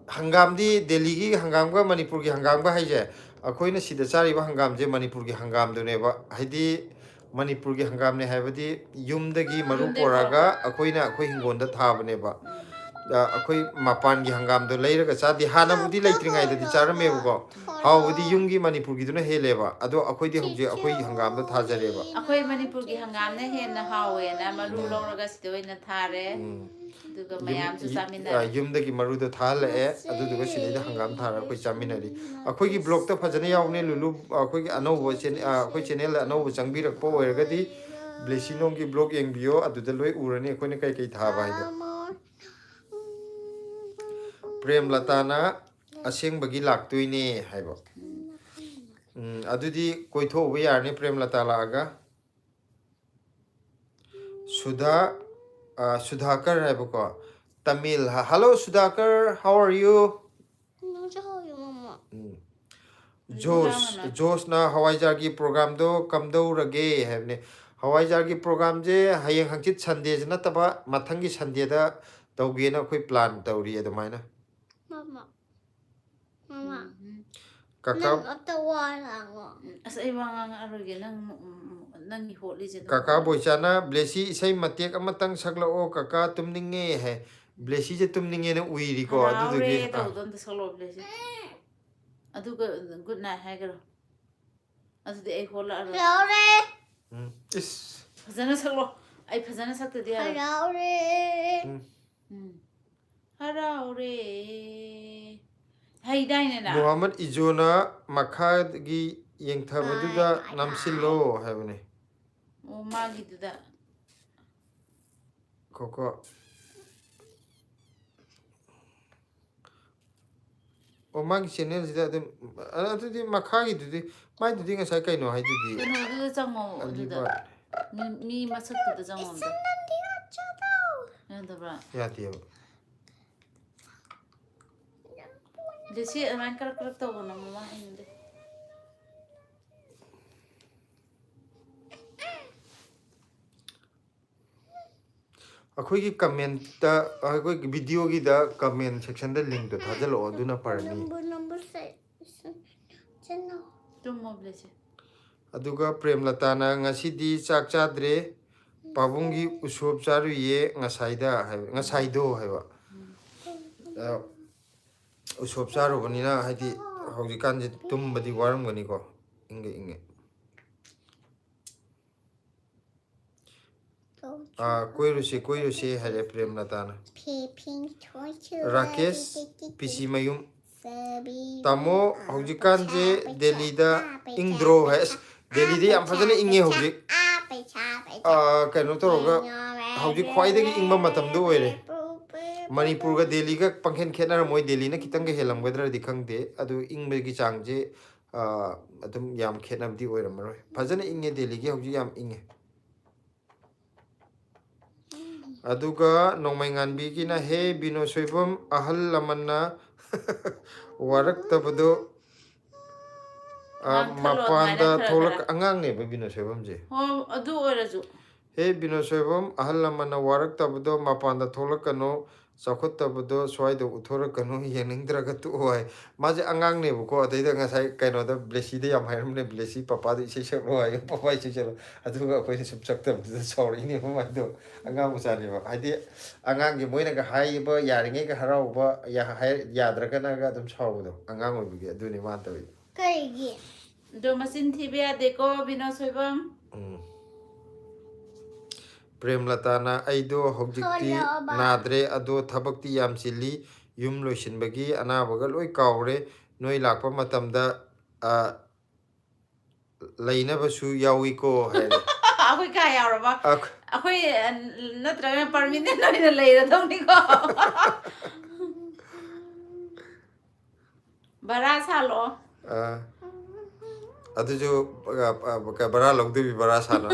Speaker 2: hangam di Delhi gi hangam ga Manipur gi hangam ga haije akoina sida chari ba hangam je Manipur gi hangam dune ba haidi Manipur gi hangam ne haibadi yumdagi maru poraga akoina akoi hingonda thabane ba akoi mapan gi hangam do leiraga chadi hana budi leitringai da di charame ko hawdi yumgi Manipur gi duna heleba ado akoi di hobje akoi hangam da thajareba
Speaker 3: Akoi Manipur gi hangam ne hen na hawe na maru lawraga sidoi na thare duga mayam su samina
Speaker 2: yumdagi maru do thale adu duga sidai hangam thara akoi chaminari akoi gi blog ta phajana yawne lulu akoi gi anobo chen akoi channel anobo changbirak po oiraga di blessy nong gi blog yengbio adu da loi urani akoi ne kai kai thaba haida Prem latana aseng bagi laktuine haibo adudi koitho we yarne prem latala aga Sudhakar haibo ko Tamil hello Sudhakar how are you Jos na Hawaii Jargi program do kamdo rage haibne Hawaii Jargi program je hayeng hangchit Sunday jna taba mathangi Sunday da tawgena koi plan tawri adumaina
Speaker 1: Mama.
Speaker 2: Kaka
Speaker 3: asa ibang aroge nang holi je
Speaker 2: Kaka boichana blessy isai matek amatang saglao kaka tumninge he blessy je tumninge na uiri ko adu dugi
Speaker 3: to don the solo blessy adu good night hagaro adu de ai hola aro
Speaker 2: is
Speaker 3: phajana saglo ai phajana sakta dia haraure hai dai na
Speaker 2: Muhammad Ijona makhad gi yengthabaduda namsillo habne
Speaker 3: o magi duda
Speaker 2: koko o magi channel jida dum adudi makhagi dudi mai dudi ngasai kaino hai dudi
Speaker 3: no duda chango duda mi masak duda chango da bra
Speaker 2: ya tiyo
Speaker 3: Desi aman kar to na mama inde
Speaker 2: अखोई की comment ता अखोई की video की दा comment section दा link तो थाजलो अदुना परनी
Speaker 1: number से चलो
Speaker 3: तुम मोबलेसे
Speaker 2: अदुगा प्रेमलता ना ngasi चाक चाद्रे पाबुंगी उसोब चारु ये ngसाइदा है ngसाइदो है बा उसोब चारु बनिना हाइदि हौजिकान जे तुमबदि वारम गनि को इंगे इंगे कोई रुसी हरे प्रेमलता ना राकेश पीसी मयुम तामो हौजिकान जे दिल्ली दा इंग्रो है दिल्ली दे याम फजने इंगे हौजि कनो तोरगा हौजि ख्वाइदगी इंगबा मतम दो ओइरे Manipur ga Delhi ga pangkhen khetna moi Delhi na kitang ga helam gadra di khangde adu ingbe gi changje adum yam khetnam di oiram maroi phajana inge Delhi gi hauji yam inge aduga nongmai nganbi gi na he bino soibam ahal lamanna warak tabado mapanda tholak angang ne ba bino soibam je
Speaker 3: ho adu orasu
Speaker 2: he bino soibam ahal lamanna warak tabado mapanda tholak kano Sakut tabado swai do uthora kanu yening draga tu hoy maje angang ne bu ko adai da ngasai kaino da blessy de yam hairam ne blessy papa de ise sero ay papa ise sero adu ga koi sub chak tab de sorry ni ma do angang musa ne ba hadi angang gi moina ga hai ba yaringe ga harau ba ya hai ya draga na ga dum chaw do angang oi bi adu ni ma ta wi
Speaker 1: Kaigi.
Speaker 3: do masin thibe ade ko bino soibam
Speaker 2: Prem latana aido hobjikti nadre ado thabakti yam chili yum loisin bagi ana baga loi kawre noi lakpa matamda laina basu yawi ko hai
Speaker 3: akoi ka yauraba akoi natraga permanent noina leira thongni ko bara salo
Speaker 2: adu jo ka bara logde bi bara sana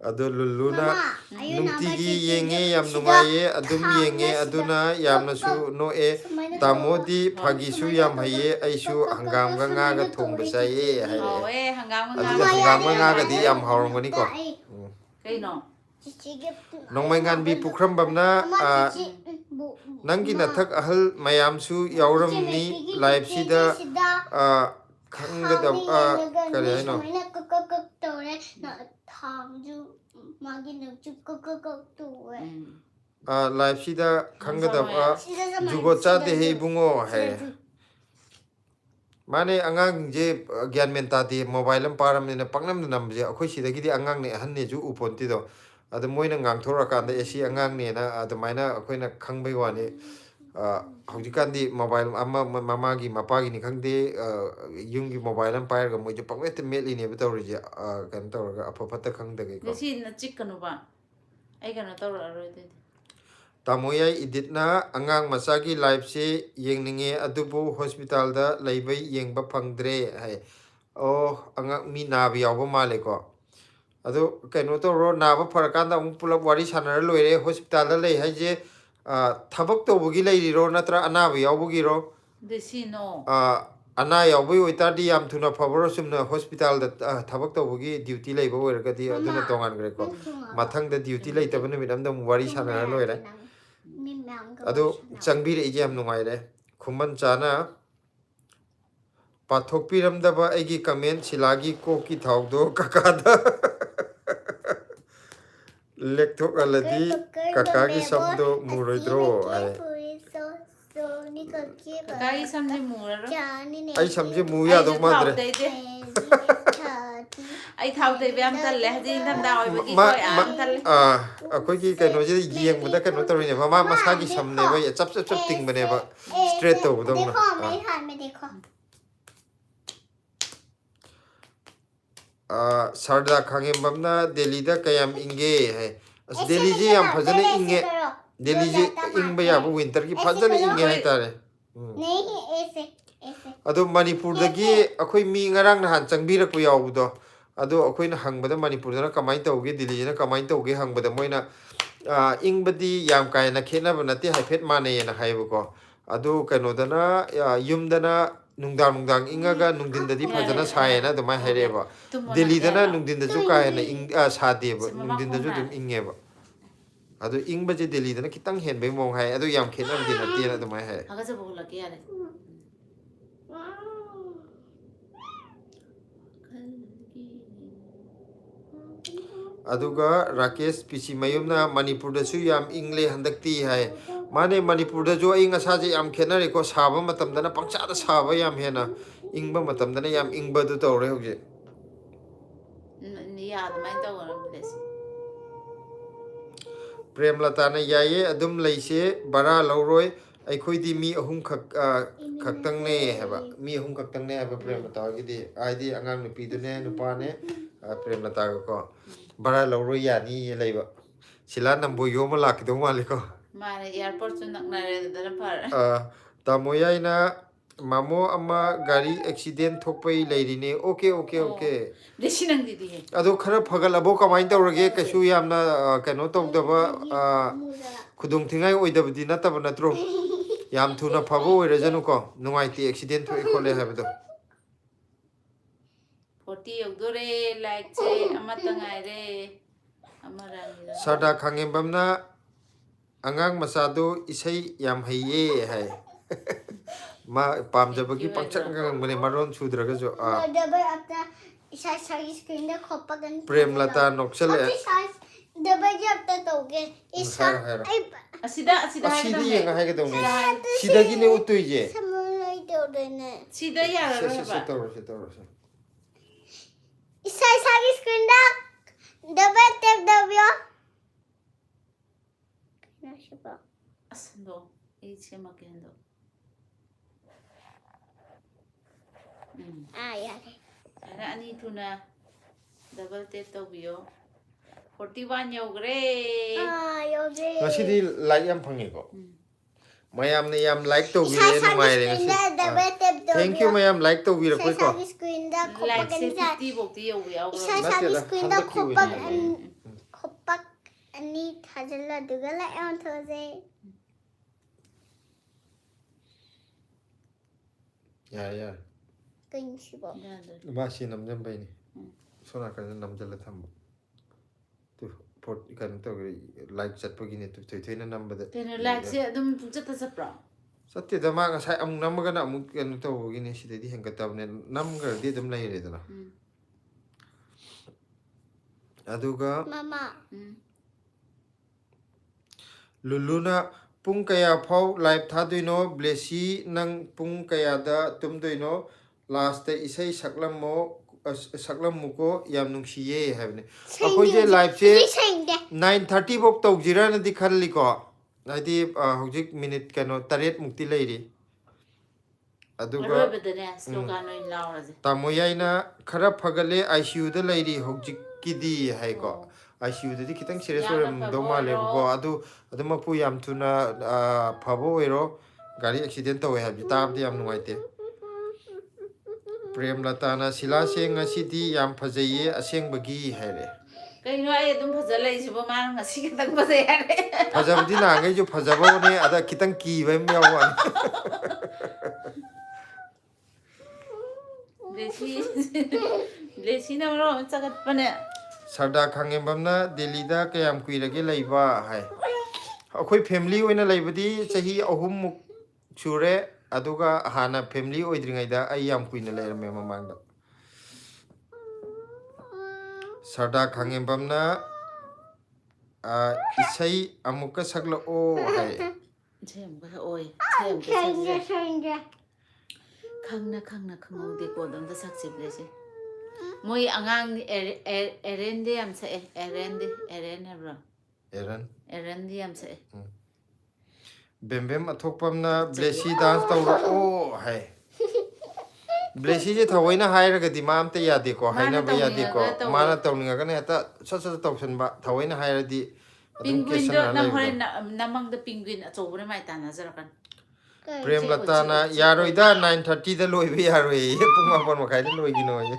Speaker 2: adu luluna nungtigi yenge yam nungaye adum yenge aduna yamna su no e tamodi phagi su yam haye aisu hangam ga nga ga thong basaye haye
Speaker 3: oe hangam
Speaker 2: adu hangam ga nga ga di yam hawrongani ko
Speaker 3: kai no
Speaker 2: nongmai ngan bi pukram bamna nangi nathak ahal mayam su yauram ni live sida khangga da kare hai no live sida khangga da jugo cha de he bungo hai mane angang je gyan menta de mobile am param ne pangnam nam je akhoi sida gi di angang ne han ne ju upon ti do adu moina ngang thora kan da esi angang ne na adu maina akhoi na khangbai wa ne haujikan di mobile amma mama gi mapa gi ni khangde yung gi mobile am pair ga moi je pangwet meli ne ba tawri je kan tawra ga apha phatta khangda ge ko
Speaker 3: si na chikkanu ba ai kana tawra ro de
Speaker 2: tamoya idit na angang masa gi live se yengninge adubu hospital da leibai yengba phangdre hai oh angang mi na bi yaw ba male ko adu kaino to ro na ba pharakan da pulap wari sanar loire hospital da lei hai je thabak to bugi lei ro natra ana bi yaw bugi ro
Speaker 3: de si no
Speaker 2: ana yaw bui oita di yam thuna favor sumna hospital da thabak to bugi duty lei ba wer ga di aduna tongan gre ko mathang da duty lei ta ban midam da wari sanar loire adu changbi re je am nungai re khumman chana pathok piram da ba egi comment silagi ko ki thau do kakada lekthok aladi kakagi sabdo muroidro ai
Speaker 3: kai samje mura
Speaker 2: ai samje mu ya do madre
Speaker 3: ai thau te bam tal le ji tham da oi bagi koi am tal
Speaker 2: akoi ki kaino je yeng bada kaino tori ne mama masagi samne ba ya chap chap chap ting bane ba straight to do na sarda khange bamna Delhi da kayam inge hai as Delhi je yam phajane inge Delhi je ingba ya bu winter ki phajane inge hai tare
Speaker 1: नहीं ऐसे ऐसे
Speaker 2: ado Manipur da gi akoi mi ngarang na han changbi rak pu yaw bu do ado akoi na hang bada Manipur da kamai tawge Delhi na kamai tawge hang bada moina ing badi yam kai na khena ba nati hai phet mane na hai bu ko ado kano da na yum da na nungdang inga ga nungdin da di phajana sae na duma hai re ba Delhi da na nungdin da ju kai na ing sa de ba nungdin da ju dum inge ba ado ing ba je Delhi da na kitang hen bai mong hai ado yam khena bi na ti na duma hai
Speaker 3: aga sa bola ke yare
Speaker 2: aduga Rakesh Pichi mayumna Manipur da su yam ingle handakti hai mane Manipur da jo inga sa je yam khena re ko saba matam da na pangcha da saba yam hena ingba matam da na yam ingba du tawre hoje
Speaker 3: ni ya da mai taw ram blessy
Speaker 2: Prem latana yaye adum leise bara lauroi aikhoi di mi ahum khaktang ne haba mi ahum khaktang ne haba Prem lata gi di ai di angang nupi du ne nupa ne Prem lata ko bara lauroi ya ni leiba Sila nambu yo mo laki do maliko.
Speaker 3: Mane airport chu naknare dana par.
Speaker 2: Tamoyai na mamo ama gari accident thokpai leirine. Okay.
Speaker 3: Blessy nang didi.
Speaker 2: Ado khara phagalabo kamai tawrage kasu yamna kano tawdaba khudung thingai oidabdi nataba natro. Yam thuna phabo oirajanu ko nungaiti accident thoi khole habdo.
Speaker 3: 40 yogdore like che amata ngai re. Amarani.
Speaker 2: Sarda khangembamna angang masado isai yam haiye hai. Ma pamjabagi pangchak ngang mane maron sudraga jo
Speaker 1: Double after size screen the copper and
Speaker 2: prem lata noksale
Speaker 1: double after toge.
Speaker 3: Asida
Speaker 2: asidi yenga hai ga dawni sidagi ne utuije
Speaker 3: Sida yara ro ba.
Speaker 2: se
Speaker 1: size screen the double tap double.
Speaker 3: Asndo. Ichi makendo.
Speaker 1: Yeah.
Speaker 3: Ana ani tuna double tap tawbiyo. 41 yogre.
Speaker 1: Yogi.
Speaker 2: ngasidi like yam phangi ko mayam ne yam like to bi re numai re ngasi thank you mayam like to bi re koi ko
Speaker 1: Screen the
Speaker 3: Like
Speaker 1: copper
Speaker 3: 50 bokti yogi yaw.
Speaker 1: size screen the copper and need hajala dugala on Thursday.
Speaker 2: ya
Speaker 1: Going shibo.
Speaker 2: ba si nam jam bai ni sona kan nam jala tham tu port kan to like chat pagi ni tu thoi na nam bada
Speaker 3: Teno like se adum chata sapra.
Speaker 2: satya da ma ngasai amung nam ga na amung kan to gi ni si di hang ka ne nam ga di dam lai re dana aduga
Speaker 1: Mama.
Speaker 2: Luluna pung kaya phau live thaduino blessy nang pung kaya da tumduino last day isai saklam muko yam nungsiye habne akoi je live che 9:30 bok tau jira na di khalli ko nadi hojik minute kano taret mukti leiri aduga
Speaker 3: Bedane slogan no lauraje.
Speaker 2: tamoyai na khara phagale ICU da leiri hojik kidi hai ko ICU da di kitang serious oram do male ko adu mapu yam tuna phabo oiro gari accident to hai tab di yam nuai te prem latana sila se ngasidi yam phajaye aseng bagi haire
Speaker 3: Kai no ai adum phajala isibo man ngasi kitang phajai yare.
Speaker 2: phajabdi na ngai jo phajabo ne ada kitang ki bai mewan
Speaker 3: Blessy na ro chagat pane.
Speaker 2: sarda khangembamna delhi da kayam kuirage laiba hai akhoi family oina laibadi chahi ahum muk chure aduga hana family oidringai da ai yam kuina lairame mamang da sarda khangembamna isai amuka sakla o hai
Speaker 3: Chem ba oi. Chem ba sakse. Khangna khangau de ko dam da sakse Blessy. Moi angang erende am sa erende bro. Erende am sa.
Speaker 2: bembem athokpamna blessy dance tawra o hai blessy je thawaina hairaga di mam te yade ko haina ba yade ko mana tawninga ga ne ta sa tawsan ba thawaina hairadi
Speaker 3: Penguin do na hore namang da penguin achobure mai ta nazar kan.
Speaker 2: prem latana yaroida 9:30 da loibe yaroi pung apon makai da loi gino ye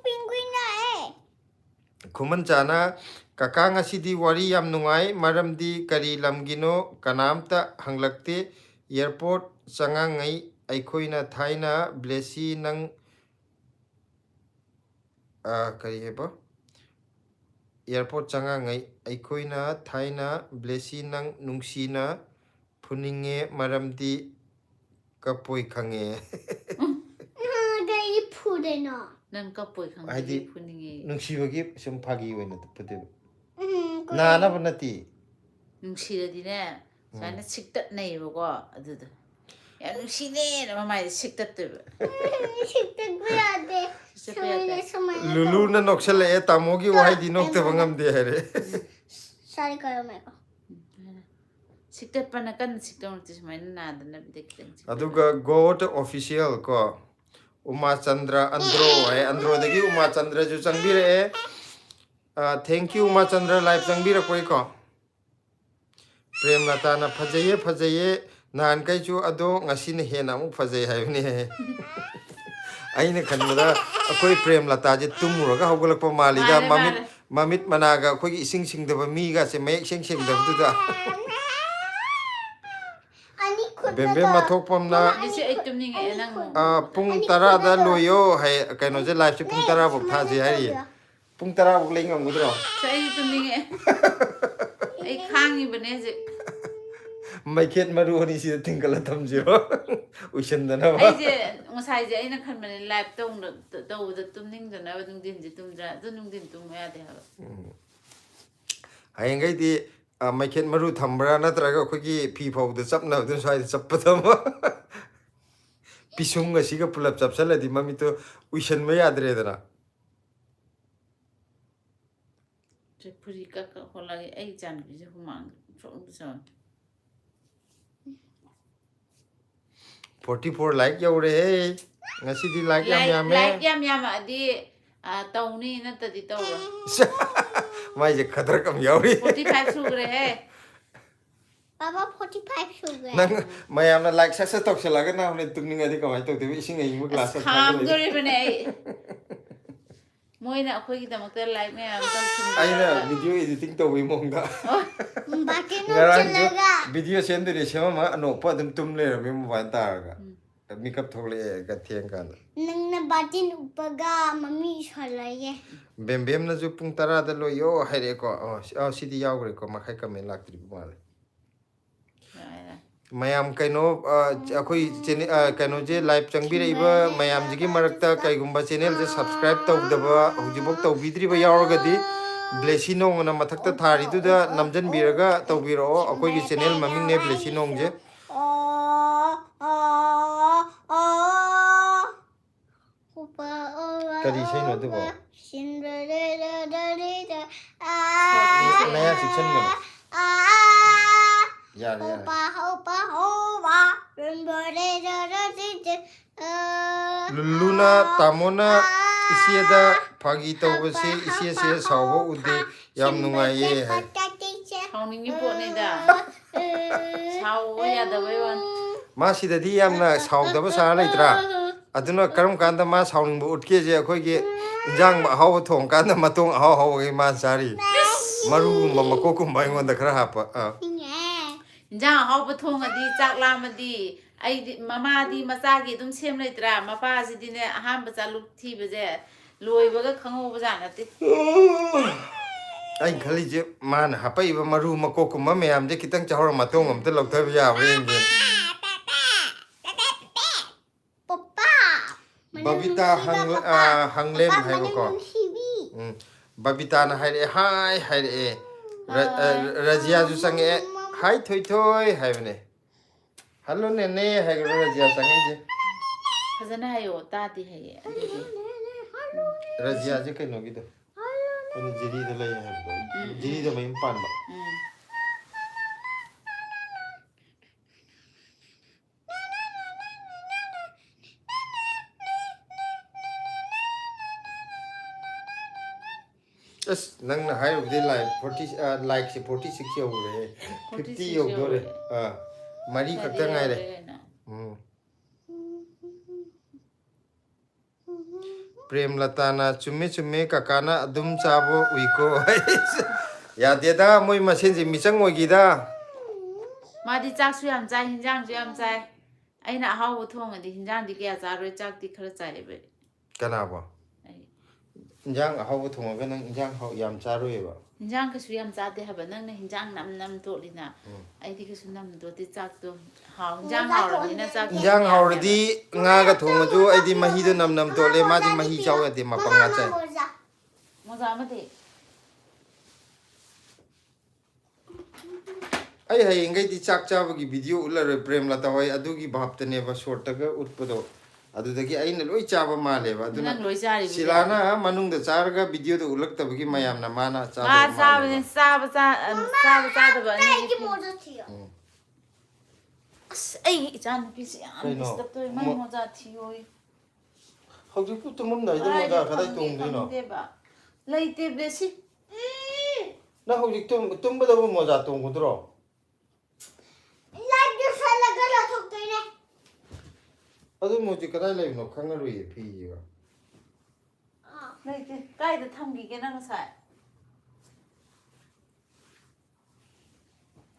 Speaker 1: Penguin na
Speaker 2: khuman chana kaka ngasidi wari yam nungai maramdi kari lamgino kanamta hanglakte airport changangai aikoina thaina blessy nang kari heba airport changangai aikoina thaina blessy nang nungsina phuninge maramdi kapoi khange
Speaker 1: They put it on.
Speaker 3: Nan ka poi khang
Speaker 2: Haidi
Speaker 3: puningi.
Speaker 2: nungsibagi sum phagi oina phude na na banati
Speaker 3: Nungsira di ne. Sana siktat nei ba ko aduda. Ya nungsine na mai siktat tu.
Speaker 2: lulu na noksale e tamogi wai di nokte bangam de here
Speaker 1: Sorry, Karameko.
Speaker 3: Siktat pa na kan siktat ti mai na da na bidek teng.
Speaker 2: aduga god official ko Uma Chandra Andro hai Andro dagi Uma Chandra ju changbire thank you Machandra live changbirakwai ko Prem Latana fajaye nan kai chu ado ngasina hena amuk fajai haibni aina khanbada akoi Prem Lata je tumuraga hawgalakpa malida mamit managa akoi ising singdaba mi ga se mayek sing dabduda bembe mathokpamna
Speaker 3: Bisi ai tumninge nang
Speaker 2: pung tara da loyo hai kaino je live se pung tara bok thaje hari pung tara bok lengam gudro
Speaker 3: sai tumninge ai khangi bane je
Speaker 2: mai khet maru ni si tingkala thamjiro ushandana ba
Speaker 3: ai je ngasai je aina khan bane live tong do da tumning dana ba dung din je tumdra du nung din tum ya de ha
Speaker 2: hayengai di mai khet maru thambra natraga khogi phi phau da chapna du sai chappadama pisung asiga pulap chapsala di mami to ushan ma yadre dana
Speaker 3: je puri ka holagi ai jan bi je humang from so
Speaker 2: 44 like yaure ngasi di like yam yam
Speaker 3: like yam adi tau ni na ta di tau
Speaker 2: mai je khadar kam yauri
Speaker 3: 45 sugre he
Speaker 1: Papa 45 sugar.
Speaker 2: nang mayam na like sa tok sala ga na ne tukning adi kamai tok de ising ai mu glass
Speaker 3: kham gori bane moi na khoi gi damak ta like me am tal thum
Speaker 2: aina video editing to wi mong da
Speaker 1: Baki no
Speaker 2: ngarang
Speaker 1: chalaga.
Speaker 2: video send de sema ma ano pa dum tum le mi mobile ta ga makeup thole ga thiang kan
Speaker 1: Nang na batin upaga mami chalaye.
Speaker 2: bem na ju pung tara da lo yo haire ko sidi yaw gre ko ma khai ka me lak tri male mayam kaino akoi kaino je live changbi reiba mayam jigi marakta kai gumba channel je subscribe tawdaba hujibok tawbidri ba yawraga di blessy nong na mathakta thari du da namjan biraga tawbiro akoi gi channel maming ne blessy nong je kari sei no du bo naya section me ya luluna tamona isieda phagi tawbase isiese sawo ude yam nungaye hai
Speaker 3: khawning ni po ne da saw ya da bai wan
Speaker 2: ma sidadi yamna saudaba sa leitra aduna karam kanda ma sauning bu utke je akhoi ge injang ma haw thong kanda matong haw ge ma sari maru mama ko kum bai ngon da khara hapa
Speaker 3: injang haw thong adi chak lam adi ai mama di macha gi dum sem leitra mapa si di ne aham ba cha luk thi ba je loi ba ga khango ba ja na ti
Speaker 2: ai khali je man hapai ba maru mako kum ma meam je kitang chawra matong am te lok thai ya wen je babita hanglem hai ko babita na hai hai Razia ju sange hai thoi hai bne hello ne hai Razia sange je
Speaker 3: fazana hayo ta ti hai adi
Speaker 2: Razia je kai no gi do ani jiri de lai hai jiri de mai pan ba Yes, nang na hai ubdi like 40 like se 46 yo re 50 yo do re mari khakta ngai re Prem Latana chumme kakana adum chabo uiko ya deda moi masen je michang moi gi da
Speaker 3: ma di chak su yam chai hinjang su yam chai aina haw thong adi hinjang di kya cha roi chak ti khara chai be
Speaker 2: kana ba injang haw thong ga nang injang haw yam cha roi ba
Speaker 3: hinjang ka su yam cha de ha ba nang na hinjang nam to lina ai di ka su nam to ti chak to haw hinjang haw ra ni na chak
Speaker 2: injang haw di nga ga thong ju ai di mahi do nam to le ma di mahi chaw ya de ma pang nga chai
Speaker 3: mo za ma de
Speaker 2: ai hai ngai di chak cha gi video ular Prem Lata hoi adu gi bhap tane ba short ta ga utpado adu da gi ai na loi cha ba ma le ba adu
Speaker 3: nang loi cha ri
Speaker 2: silana manung da char ga video do ulak ta gi mayam na mana cha
Speaker 3: ma sa ba da ba ni ai chan pi si am disturb to mai mo za thi oi
Speaker 2: hau ji pu tumum dai da ma da khadai tung di no
Speaker 3: de ba lai te blessy
Speaker 2: 나 혹시 tum보다 보면 모자 똥 구들어.
Speaker 1: Like this, I like a lot of things.
Speaker 2: 아주 뭐지 그다이 레이노 강가루이 피지가.
Speaker 3: 네, 가이드 탐기게 나 ngасai.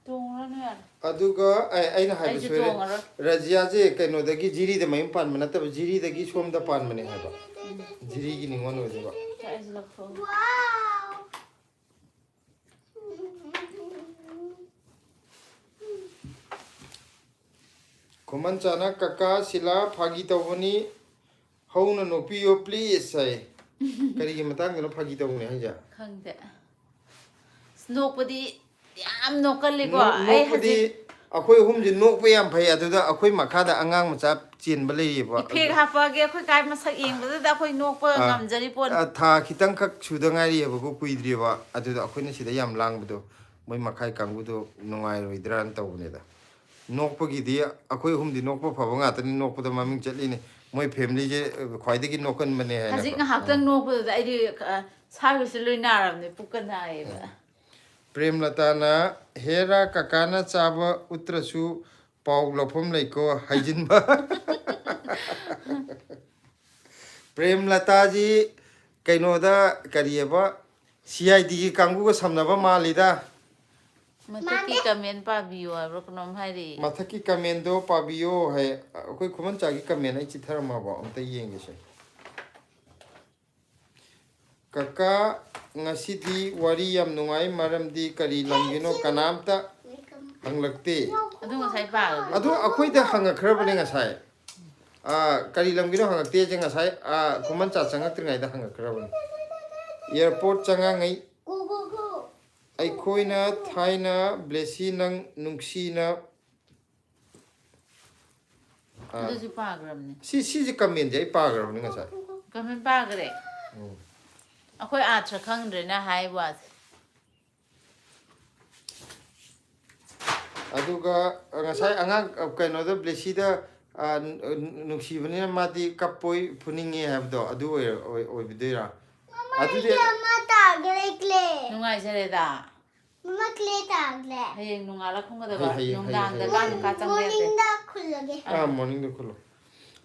Speaker 3: 동라는
Speaker 2: aduga aina
Speaker 3: Ai
Speaker 2: haiba
Speaker 3: ji
Speaker 2: soire
Speaker 3: tongaro.
Speaker 2: rajia je kaino dagi jiri de mayum pan mana tab jiri dagi somda pan mane haba jiri gi ningon ho jaba
Speaker 3: ai ji lakho.
Speaker 1: Wow.
Speaker 2: koman chana kaka sila phagi tawani hauna no piyo please sai kari gi matang no phagi tawne haja
Speaker 3: khangde. Snokpadi yam nokalliko ai haji
Speaker 2: akhoi hum ji nok pe yam phai aduda akhoi makhada angang macha chin ba lei ba
Speaker 3: phek hapage khoi kai masak yengba da khoi nokpa ngamjari pon.
Speaker 2: tha khitang khak suda ngai ri ba ko kuidri ba aduda akhoi na sida yam lang bdo moi makhai kangbu do nongai roi dran tawne da nokpa gi di akhoi hum di nokpa phaba nga tani nokpa da maming chatli ne moi family je khwai de gi nokan mane ha
Speaker 3: Haji nga haktang nokpa da ai di sarvice lui naram ne pukan ai ba.
Speaker 2: prem lata na hera kakana chaba utrasu pau lofom leiko haijin ba prem lata ji kaino da karieba CID gi kangu ga samnaba malida
Speaker 3: Mataki comment pa biyo abro konom hairi.
Speaker 2: mathaki kamendo pabio hai koi khuman cha gi kamen ai chitharama ba amta yenge se kaka ngasidi wari yam nungai maramdi kari lamgino kanamta hanglakte
Speaker 3: Adu ngasai pa.
Speaker 2: adu akhoi da hanga khrabane ngasai kari lamgino hangakte je ngasai khuman cha changak tringai da hanga khrabane airport changa ngai
Speaker 1: Go, go, go.
Speaker 2: aikoina thaina blessy nang nungsina
Speaker 3: Adu ji pa gram ne.
Speaker 2: si je kamen je pa garone ngasai
Speaker 3: Comment pa gre. Akhoi atra khangre na hai wa.
Speaker 2: aduga ngasai angang kaino da blessy da nungsibani na mati kapoi puninge habdo adu oi bidira adu de
Speaker 1: Mama tagle clay.
Speaker 3: Nungai jare da.
Speaker 1: Mama clay tagle.
Speaker 3: Hayeng nungala khonga da ba.
Speaker 2: Hayeng,
Speaker 3: Nungdang da
Speaker 2: hayeng.
Speaker 3: ka chang de.
Speaker 1: Morning da khulage.
Speaker 2: morning da khulo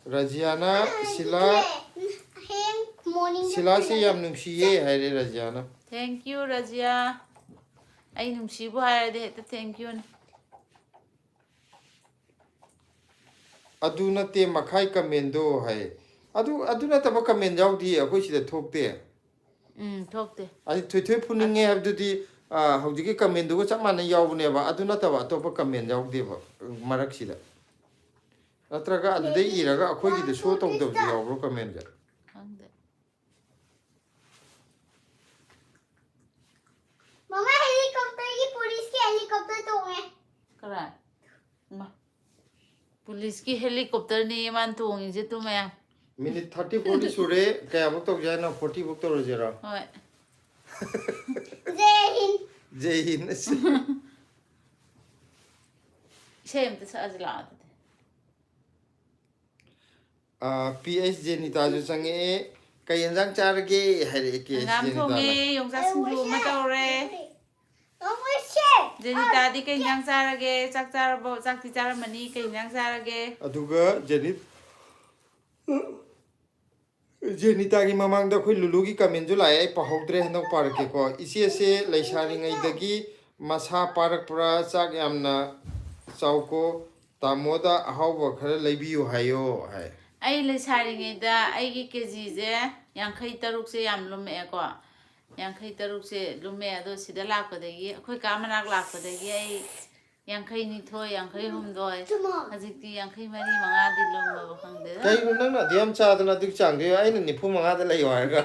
Speaker 2: rajiana sila
Speaker 1: Morning.
Speaker 2: sila si yam nungsiye haire rajiana
Speaker 3: Thank you Rajia. Ai nungsibu hai de thank you.
Speaker 2: adu na te makhai kamendo hai adu na taba kamen jaudi akoi sida thokte
Speaker 3: Thokte.
Speaker 2: ai thoi puninge habdu di hauji kamendo go chamana yawne ba adu na taba topa kamen jaudi ba marak sida natraga adu dei iraga akoi gi de show tong do yawro kamen ja
Speaker 3: Khangde.
Speaker 1: Mama helicopter की police की helicopter तो है
Speaker 3: Kara. Ma. Police ki helicopter ni man tuong je tu me.
Speaker 2: minute 30 40 sure kaya muk tok jai na 40 buk tok rojera
Speaker 3: Hoi.
Speaker 1: जय Hind
Speaker 2: jai hin
Speaker 3: Shem te sa ajla.
Speaker 2: PS Jenita ju sange kay enjang charge haire ke
Speaker 3: Ngam
Speaker 2: Jenita
Speaker 3: thongi yong sa singlu ma tawre.
Speaker 1: Mama share
Speaker 3: Jenita di kay nyang sarage chak charabo chak ti charamani kay nyang sarage.
Speaker 2: aduga Jenita gi mamang da khoi lulu gi kamen ju lai ai pahogdre hanok par ke ko isi se leisari ngai dagi masa parak pra chak yamna chauko tamoda ahawba khara leibiyu hayo hai
Speaker 3: Ai le sari da ai gi keji je yang khai taruk se yam lume ko. Yang khai taruk se lume ado sida lak pa degi khoi ka manak lak pa degi ai yang khai ni thoi yang khai hum doi. Hajik ti yang khai mari manga di lom ba khangde.
Speaker 2: kai nang na diam cha da na dik chang de ai na ni phu manga da lai wa ga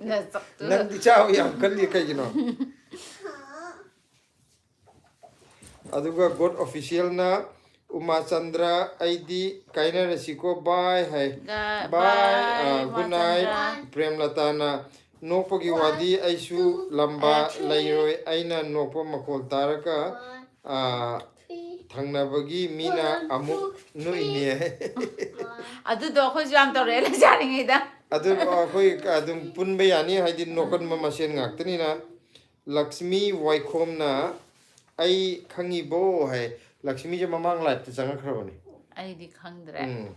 Speaker 3: Na chak tu.
Speaker 2: nang di chao yam kal li kai gino aduga god official na Uma Chandra ID kaina rasiko bye hai bye good night prem latana nokpogi wadi aisu lamba lairoi aina nokpo makol taraka thangnabagi mina amuk nuine
Speaker 3: Adu do khoi jam tore le sari da.
Speaker 2: adu khoi adum punbe yani haidi nokan ma masen ngaktani na Lakshmi Waikhomna ai khangi bo hai Lakshmi je mamang life te changa khrabani
Speaker 3: ai di khangdre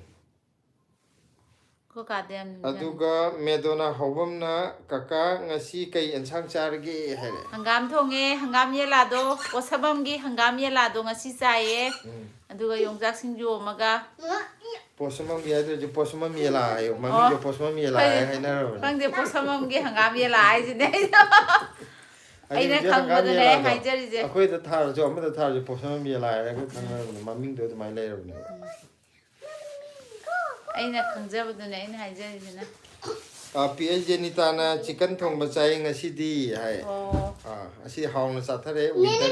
Speaker 3: ko ka dem
Speaker 2: aduga medona hobamna kaka ngasi kai ensang charge hai
Speaker 3: hangam thonge hangam yela do posabam gi hangam yela do ngasi chaye aduga yongjak singju amaga
Speaker 2: posamam gi adu je posamam yela ayo mami je posamam yela hai na ro
Speaker 3: khangde posamam gi hangam yela ai jine aina khangbadu le haijari je
Speaker 2: akoi da thar jo ma da thar je posamam yela ai ko khang na ro mami do mai le ro
Speaker 3: aina khangjabadu ne aina haijari jina
Speaker 2: PhD nitana chicken thong bachai ngasi di hai asi haung sa thare winter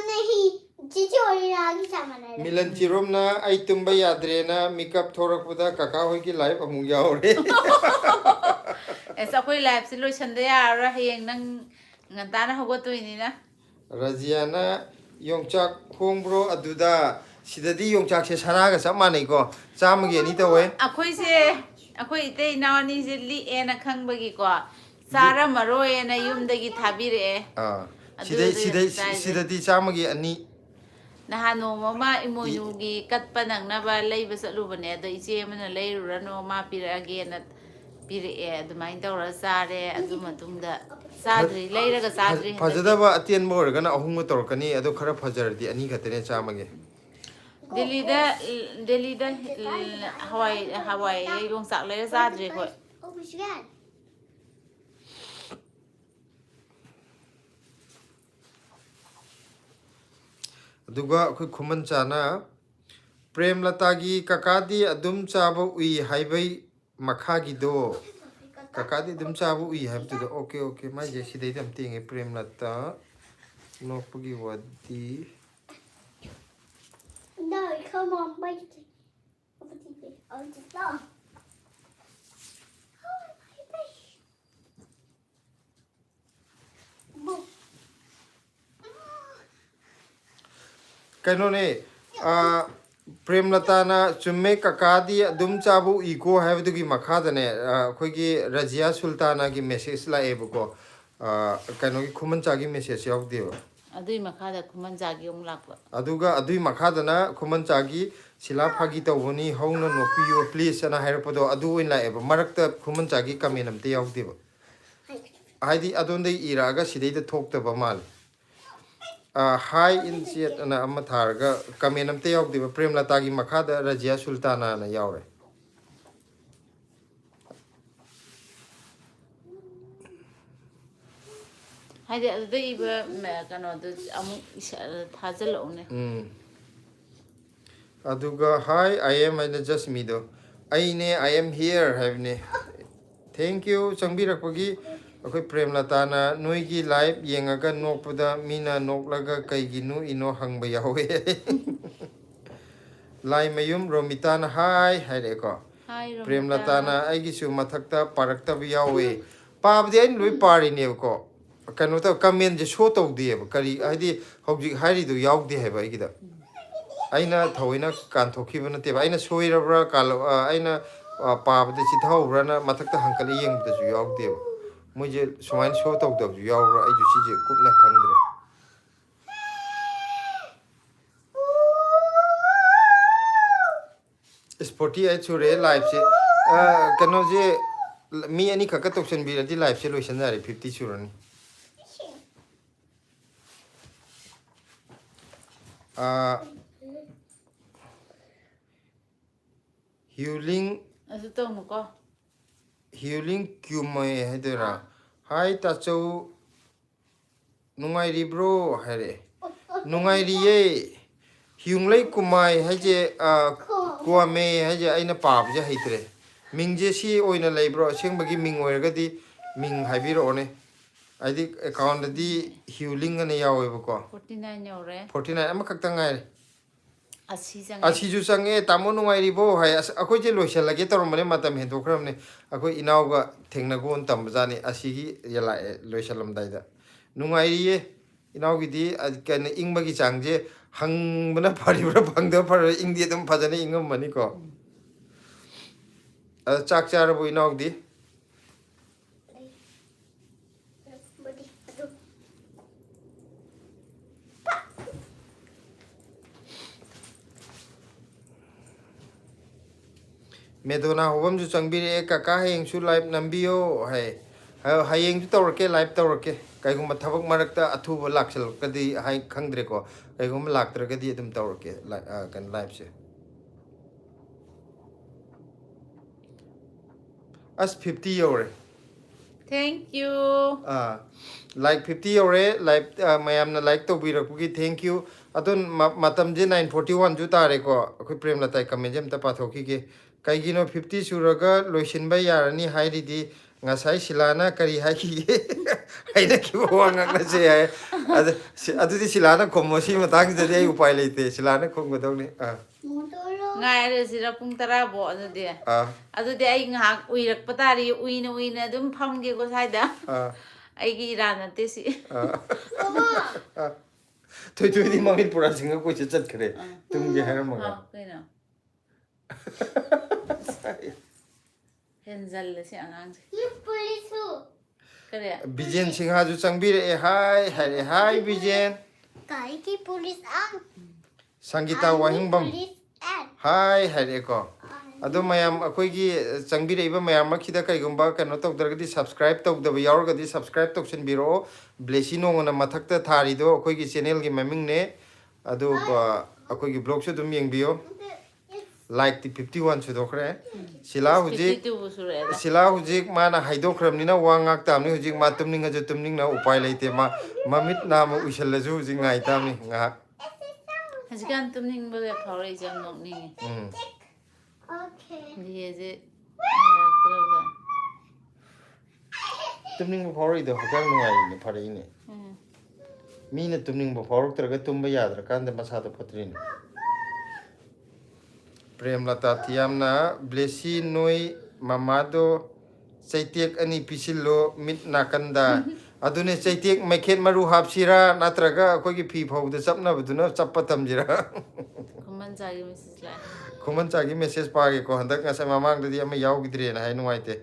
Speaker 1: नहीं जीजी और आगे सामान है
Speaker 2: मिलन चिरोम ना आई तुम्बा यादरे ना makeup थोड़ा पुदा काका होई की लाइफ अमु याओरे
Speaker 3: ऐसा कोई लाइफ से लोई संदे यार हेंग नंग ngantana hogotoi na
Speaker 2: Rajiana yongchak hongbro aduda sidadi yongchak se sara ga sam manai ko cham ge ni tawe
Speaker 3: akoi ite nawani je li ena khangbagi ko sara maro ena yumdagi thabire
Speaker 2: sidadi cham ge ani
Speaker 3: nahano mama imoyugi katpa nang na ba leiba salubane da iche mana leirurano ma pirage na pire adumai tawra sare adumatungda sadri leiraga sadri
Speaker 2: fajada ba atien mo organa ahung mo torkani ado khara fajar di ani khatene chamage
Speaker 3: Delhi da Hawaii yung sak leira sadri ko
Speaker 1: oh bisgan
Speaker 2: aduga khoi khuman chana prem latagi kakadi adum chaba ui haibai makhagi do kakadi dum chabu ui have to okay mai je sidai dam ting e prem lata nokpagi wadi
Speaker 1: no come on wait over TV on the floor
Speaker 2: kaino ne prem lata na chumme kakadi adum chabu iko have to gi makhada ne khoi gi rajia sultana gi message la e ko kaino gi khuman cha gi message yaw de
Speaker 3: adui makhada khuman jagi ong lakwa
Speaker 2: aduga adui makhada na khuman cha gi sila phagi tawoni hauna no piyo please ana hairopodo adu in la e marakta khuman cha gi comment amte yaw de haidi adonde iraga sidai da thok ta ba mal high in chat ana amma tharga comment amte yaw de prem lata gi makhada rajia sultana na yawre
Speaker 3: haide adu iba kano du amu thajal one
Speaker 2: aduga hi I am just me do I am here have ne thank you changbi rakpagi akoi prem lata na noi gi live yengaga nokpuda mina noklaga kai gi nu ino hangba yawe lai mayum romita na hi haire ko prem lata na ai gi su mathakta parakta bi yawe pabdi ai loi pari ne ko kano ta comment je show to de kari haidi hobji hairi du yaw de heba igida aina thoina kan thokhiba na te aina soirabra kal aina pabde chithawra na mathakta hankali yengda ju yaw de moje sumain show to da ju yaw ra ai ju sije kupna khangdre sporty ai chure live se kano je mi ani khaka toksen bi di live se loisan jare 50 churani healing
Speaker 3: asu to mu ko
Speaker 2: healing kyumai hedera hai ta chau nungai ribro hare nungai riye hyunglei kumai haje kuame haje aina pap je haitre mingje si oina leibro sengbagi ming oirgadi ming haibiro one aidi account di healing ane yawe ko
Speaker 3: 49 yore
Speaker 2: 49 ama khakta ngai
Speaker 3: asi
Speaker 2: ju sange tamo nungai ribo hai akoi je loisel lage tor mane matam he dokram ne akoi inaw ga thengna gon tam jani asigi yala loiselam daida nungai riye inaw gi di kan ingbagi changje hangbana paribra bangda par ingdi dum phajane ingam mani ko chak char bo inaw di Medona hobam ju changbire kaka hayeng su live nambiyo hai hayeng ju tawrake live tawrake kaigum thabak marakta athuba laksal kadi hai khangdre ko kaigum laktra kadi adum tawrake kan live se as 50 yore
Speaker 3: Thank you.
Speaker 2: Like 50 yore live mayam na like to birakugi thank you adun matam je 941 ju tare ko akoi prem la tai comment jam ta pathoki ge kaigino 50 suraga loisin ba yarani hairi di ngasai silana kari haki ge haina ki wanga na se hai adu di silana komosi matang je ai upai leite silana khong godong ni
Speaker 3: Ngai re sira pung tara bo adu de ai ngak uirak patari uina dum pham ge ko sai da ai gi ra na te si
Speaker 2: thôi thôi đi mang pura singa ko che chat khare tum ge har ma
Speaker 3: kai na henzal le si angang
Speaker 1: police
Speaker 3: kare
Speaker 2: bijen singa ju changbire e hi bijen
Speaker 1: kai ki police ang
Speaker 2: Sangita Wahingbam hi hai ko ado mayam akoi gi changbire iba mayam makhida kai gumba kano tok dargadi subscribe tok da yaur gadi subscribe tok sin biro blessy nong na mathakta thari do akoi gi channel gi maming ne ado akoi gi blog su dum yeng biyo like the 51 su dokre sila hujik mana haido khram ni na wangak tam ni hujik ma tumning aju tumning na upai leite ma mamit na ma ushal ju hujik ngai tam ni nga
Speaker 3: hajikan tumning ba le phawre jam nok ni
Speaker 1: okay
Speaker 3: ni je
Speaker 2: tumning ba phawre do hakang ngai ni phare ni mi na tumning ba phawrok traga tumba yadra kan da masa da patrin prem lata tiamna blessy noi mamado chaitek ani pisillo mit nakanda adune chaitek mekhet maru hapsira natraga akoi gi phi phau da chapna buduna chappa tamjira
Speaker 3: kuman jagi message la
Speaker 2: kuman chagi message pa ge ko handak ngasa mamang dadi ama yaw gidre na hai nuaite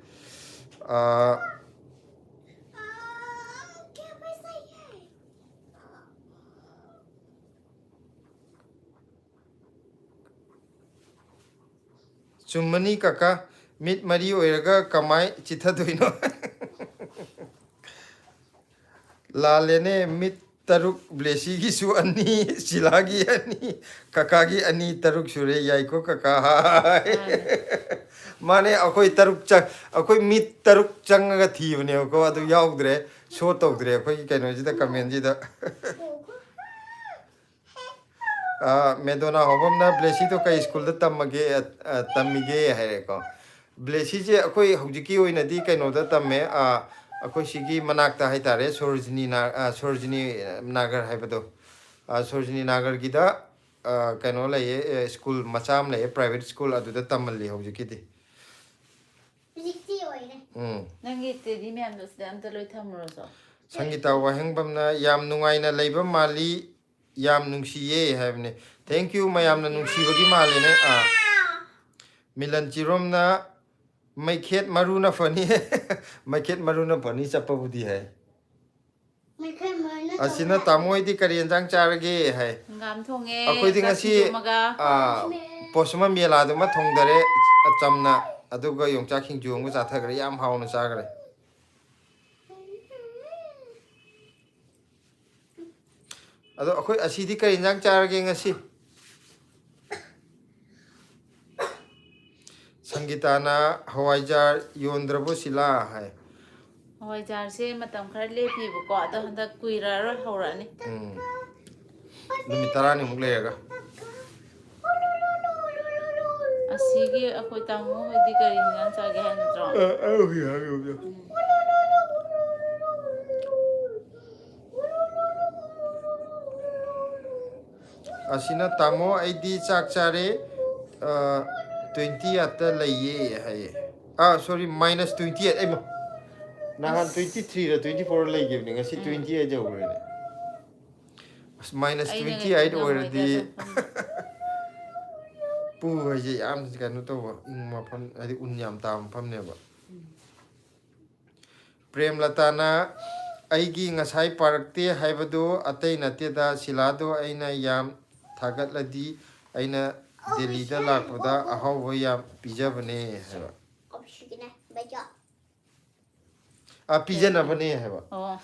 Speaker 2: Chumani kaka mit mari oiraga kamai chitha doino lalene mit taruk blessy gi su ani silagi ani kaka gi ani taruk sure yai ko kaka mane akoi taruk chang akoi mit taruk chang ga thibne ko adu yaugdre so togdre akoi kaino ji da comment ji da medona hobam na blessy to kai school da tamage tamige hai ko blessy je akoi hujiki oina di kaino da tamme akoi sigi manakta hai tare sorjini nagar hai bado sorjini nagar gi da kaino la ye school macham la ye private school adu da tamalli hujiki di
Speaker 3: nangi te di me am dos da am taloi thamro so
Speaker 2: Sangita Wahingbam na yam nungai na leiba mali yam nungsiye haibne thank you mayam na nungsibagi mali ne milan chirom na maikhet maruna fani maikhet maruna fani chappa budi hai asina tamoi di kari enjang charage hai
Speaker 3: ngam thonge
Speaker 2: akoi di ngasi posma mela do ma thongdare achamna aduga yongcha khingju ngu chathagre yam hauna chagre ado akoi asidi kari enjang charage ngasi Sangitana Hawaijar Yondrabo Sila hai
Speaker 3: hoi jar se matam khar le pi bu ko da handa kuira ro hora ni
Speaker 2: Numitara ni muglega
Speaker 3: asigi akoi tamu hoi di kari ngan cha ge han tro
Speaker 2: Asina tamo ID chak chare 20 at laye hai sorry minus 28 ai ma nahan 23 ra 24 lay give ni ngasi 28 ja ore minus 28 ore di pu je am kan to ba ma phan adi un yam tam pham ne ba prem latana aigi ngasai parakte haibado atei nate da silado aina yam thagat ladi aina ꯗꯦꯜꯂꯤꯗ ꯂꯥꯛꯄꯗ ꯑꯍꯥꯎꯕ ꯌꯥꯝ ꯄꯤꯖꯕꯅꯦ ꯍꯥꯏꯕ
Speaker 1: 없이기네 맞아
Speaker 2: ꯄꯤꯖꯅꯕꯅꯦ ꯍꯥꯏꯕ
Speaker 3: ꯑꯣ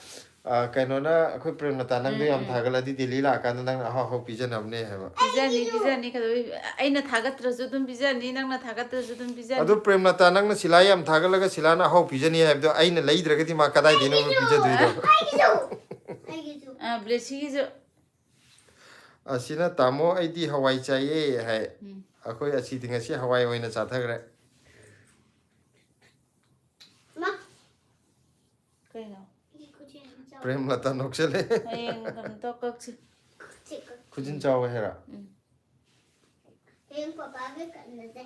Speaker 2: ꯀꯩꯅꯣꯅ ꯑꯩꯈꯣꯏ ꯄ꯭ꯔꯦꯝꯂꯇꯥ ꯅꯪꯗꯣ ꯌꯥꯝ ꯊꯥꯒꯠꯂꯗꯤ ꯗꯦꯜꯂꯤ ꯂꯥꯛꯑꯀꯥꯟꯗ ꯅꯪꯅ ꯑꯍꯥꯎ ꯑꯍꯥꯎ ꯄꯤꯖꯅꯕꯅꯦ ꯍꯥꯏꯕ
Speaker 3: ꯄꯤꯖꯅꯤ ꯄꯤꯖꯅꯤ ꯀꯩꯗꯧꯕꯩ ꯑꯩꯅ ꯊꯥꯒꯠꯇ꯭ꯔꯁꯨ ꯑꯗꯨꯝ ꯄꯤꯖꯅꯤ ꯅꯪꯅ ꯊꯥꯒꯠꯇ꯭ꯔꯁꯨ ꯑꯗꯨꯝ ꯄꯤꯖꯅꯤ
Speaker 2: ꯑꯗꯨ ꯄ꯭ꯔꯦꯝꯂꯇꯥ ꯅꯪꯅ ꯁꯤꯂꯥ ꯌꯥꯝ ꯊꯥꯒꯠꯂꯒ ꯁꯤꯂꯥꯅ ꯑꯍꯥꯎ ꯄꯤꯖꯅꯤ ꯍꯥꯏꯕꯗꯣ ꯑꯩꯅ ꯂꯩꯗ꯭ꯔꯒꯗꯤ ꯃꯥ ꯀꯗꯥꯏꯗꯩꯅꯣ ꯄꯤꯖꯗꯣꯏꯗꯣ
Speaker 1: 아기도
Speaker 3: ꯕ꯭ꯂꯦꯁꯤꯒꯤꯁꯨ
Speaker 2: ꯑꯁꯤꯅ ꯇꯥꯃꯣ ꯑꯩꯗꯤ ꯍꯋꯥꯏ ꯆꯥꯏꯌꯦ ꯍꯥꯏ ꯑꯩꯈꯣꯏ ꯑꯁꯤꯗꯤ ꯉꯁꯤ ꯍꯋꯥꯏ ꯑꯣꯏꯅ ꯆꯥꯊꯈ꯭ꯔꯦ
Speaker 1: 마
Speaker 3: ꯀꯩꯅꯣ
Speaker 1: 이거 진짜
Speaker 2: ꯄ꯭ꯔꯦꯝꯂꯇꯥ ꯅꯣꯛꯁꯜꯂꯦ
Speaker 3: ꯍꯌꯦꯡ ꯀꯩꯅꯣ ꯇꯧ ꯀꯛꯁꯤ
Speaker 2: ꯈꯨꯖꯤꯟ ꯆꯥꯎꯋꯦ ꯍꯥꯏꯔ
Speaker 1: 그냥 빠빠가 갔는데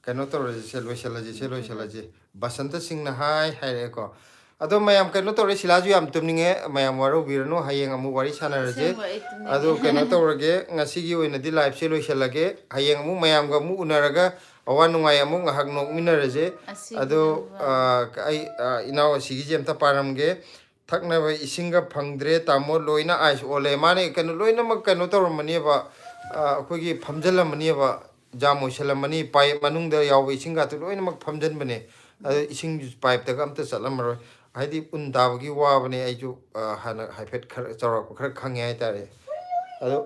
Speaker 2: ꯀꯩꯅꯣ ꯇꯧꯔꯁꯤ ꯁꯦ ꯂꯣꯏꯁꯤꯜꯂꯁꯤ ꯕꯁꯟꯇ ꯁꯤꯡꯅ ꯍꯥꯏꯔꯛꯑꯦꯀꯣ ꯑꯗꯣ ꯃꯌꯥꯝ ꯀꯩꯅꯣ ꯇꯧꯔꯦ ꯁꯤꯂꯥꯁꯨ ꯌꯥꯝ ꯇꯨꯝꯅꯤꯡꯉꯦ ꯃꯌꯥꯝ ꯋꯥꯔꯧꯕꯤꯔꯅꯨ ꯍꯌꯦꯡ ꯑꯃꯨꯛ ꯋꯥꯔꯤ ꯁꯥꯟꯅꯔꯁꯦ
Speaker 3: ꯑꯁꯦꯡꯕ ꯑꯩ ꯇꯨꯝꯅꯤꯡꯉꯦ
Speaker 2: ꯑꯗꯣ ꯀꯩꯅꯣ ꯇꯧꯔꯒꯦ ꯉꯁꯤꯒꯤ ꯑꯣꯏꯅꯗꯤ ꯂꯥꯏꯐꯁꯦ ꯂꯣꯏꯁꯤꯜꯂꯒꯦ ꯍꯌꯦꯡ ꯑꯃꯨꯛ ꯃꯌꯥꯝꯒ ꯑꯃꯨꯛ ꯎꯅꯔꯒ ꯑꯋꯥ ꯅꯨꯡꯉꯥꯏ ꯑꯃꯨꯛ ꯉꯥꯏꯍꯥꯛ ꯅꯣꯛꯃꯤꯟꯅꯔꯁꯦ ꯑꯗꯣ
Speaker 3: ꯑꯁꯤꯒꯤꯗ
Speaker 2: ꯑꯩ ꯏꯅꯥꯎ ꯑꯁꯤꯒꯤꯁꯦ ꯑꯝꯇ ꯄꯥꯔꯝꯒꯦ ꯊꯛꯅꯕ ꯏꯁꯤꯡꯒ ꯐꯪꯗ꯭ꯔꯦ ꯇꯥꯃꯣ ꯂꯣꯏꯅ ꯑꯥꯏꯁ ꯑꯣꯜꯂꯦ ꯃꯥꯅ ꯀꯩꯅꯣ ꯂꯣꯏꯅꯃꯛ ꯀꯩꯅꯣ ꯇꯧꯔꯝꯃꯅꯦꯕ ꯑꯩꯈꯣꯏꯒꯤ ꯐꯝꯖꯤꯜꯂꯝꯃꯅꯦꯕ ꯖꯥꯝ ꯑꯣꯏꯁꯜꯂꯝꯃꯅꯤ ꯄꯥꯏꯞ ꯃꯅꯨꯡꯗ ꯌꯥꯎꯕ ꯏꯁꯤꯡꯒꯥꯇꯣ ꯂꯣꯏꯅꯃꯛ ꯐꯝꯖꯤꯟꯕꯅꯦ ꯑꯗꯣ ꯏꯁꯤꯡ ꯄꯥꯏꯞꯇꯒ ꯑꯝꯇ ꯆꯠꯂꯝꯃꯔꯣꯏ ꯍꯥꯏꯗꯤ ꯎꯟ ꯇꯥꯕꯒꯤ ꯋꯥꯕꯅꯦ ꯑꯩꯁꯨ ꯍꯥꯟꯅ ꯍꯥꯏꯐꯦꯠ ꯈꯔ ꯆꯥꯎꯔꯥꯛꯄ ꯈꯔ ꯈꯪꯉꯦ ꯍꯥꯏꯇꯥꯔꯦ ꯑꯗꯣ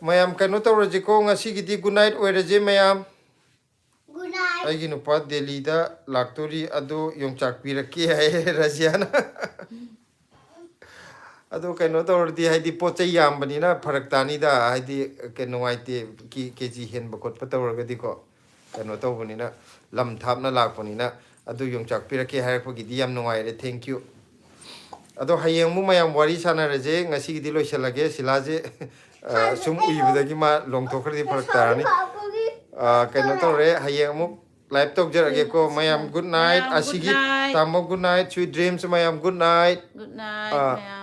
Speaker 2: ꯃꯌꯥꯝ ꯀꯩꯅꯣ ꯇꯧꯔꯁꯤꯀꯣ ꯉꯁꯤꯒꯤꯗꯤ ꯒꯨꯗ ꯅꯥꯏꯠ ꯑꯣꯏꯔꯁꯦ ꯃꯌꯥꯝ
Speaker 1: 굿나잇
Speaker 2: ꯑꯩꯒꯤ ꯅꯨꯄꯥ ꯗꯦꯜꯂꯤꯗ ꯂꯥꯛꯇꯣꯔꯤ ꯑꯗꯨ ꯌꯣꯡꯆꯥꯛ ꯄꯤꯔꯛꯀꯦ ꯍꯥꯏꯌꯦ ꯔꯖꯤꯌꯥꯅ ꯑꯗꯣ ꯀꯩꯅꯣ ꯇꯧꯔꯗꯤ ꯍꯥꯏꯗꯤ ꯄꯣꯠ ꯆꯩ ꯌꯥꯝꯕꯅꯤꯅ ꯐꯔꯛ ꯇꯥꯅꯤꯗ ꯍꯥꯏꯗꯤ ꯅꯨꯡꯉꯥꯏꯇꯦ ꯀꯦꯖꯤ ꯍꯦꯟꯕ ꯈꯣꯠꯄ ꯇꯧꯔꯒꯗꯤꯀꯣ ꯀꯩꯅꯣ ꯇꯧꯕꯅꯤꯅ ꯂꯝ ꯊꯥꯞꯅ ꯂꯥꯛꯄꯅꯤ나 ꯑꯗꯨ ꯌꯣꯡꯆꯥꯛ ꯄꯤꯔꯛꯀꯦ ꯍꯥꯏꯔꯛꯄꯒꯤꯗꯤ ꯌꯥꯝ ꯅꯨꯡꯉꯥꯏꯔꯦ ꯊꯦꯡꯛꯌꯨ ꯑꯗꯣ ꯍꯌꯦꯡ ꯑꯃꯨꯛ ꯃꯌꯥꯝ ꯋꯥꯔꯤ ꯁꯥꯟꯅꯔꯁꯦ ꯉꯁꯤꯒꯤꯗꯤ ꯂꯣꯏꯁꯤꯜꯂꯒꯦ ꯁꯤꯂꯥꯁꯦ ꯁꯨꯝ ꯎꯏꯕꯗꯒꯤ ꯃꯥ ꯂꯣꯡꯊꯣꯛꯈ꯭ꯔꯗꯤ ꯐꯔꯛ ꯇꯥꯔꯅꯤ ꯀꯩꯅꯣ ꯇꯧꯔꯦ ꯍꯌꯦꯡ ꯑꯃꯨꯛ ꯂꯥꯏꯚ ꯇꯧꯖꯔꯒꯦꯀꯣ ꯃꯌꯥꯝ ꯒꯨꯗ ꯅꯥꯏꯠ
Speaker 3: ꯃꯌꯥꯝ ꯒꯨꯗ
Speaker 2: ꯑꯁꯤꯒꯤ
Speaker 3: ꯅꯥꯏꯠ
Speaker 2: ꯇꯥꯃꯣ ꯒꯨꯗ ꯅꯥꯏꯠ ꯁ꯭ꯋꯤꯠ ꯗ꯭रीम्ꯁ ꯃꯌꯥꯝ ꯒꯨꯗ ꯅꯥꯏꯠ
Speaker 3: ꯒꯨꯗ ꯅꯥꯏꯠ ꯃꯌꯥꯝ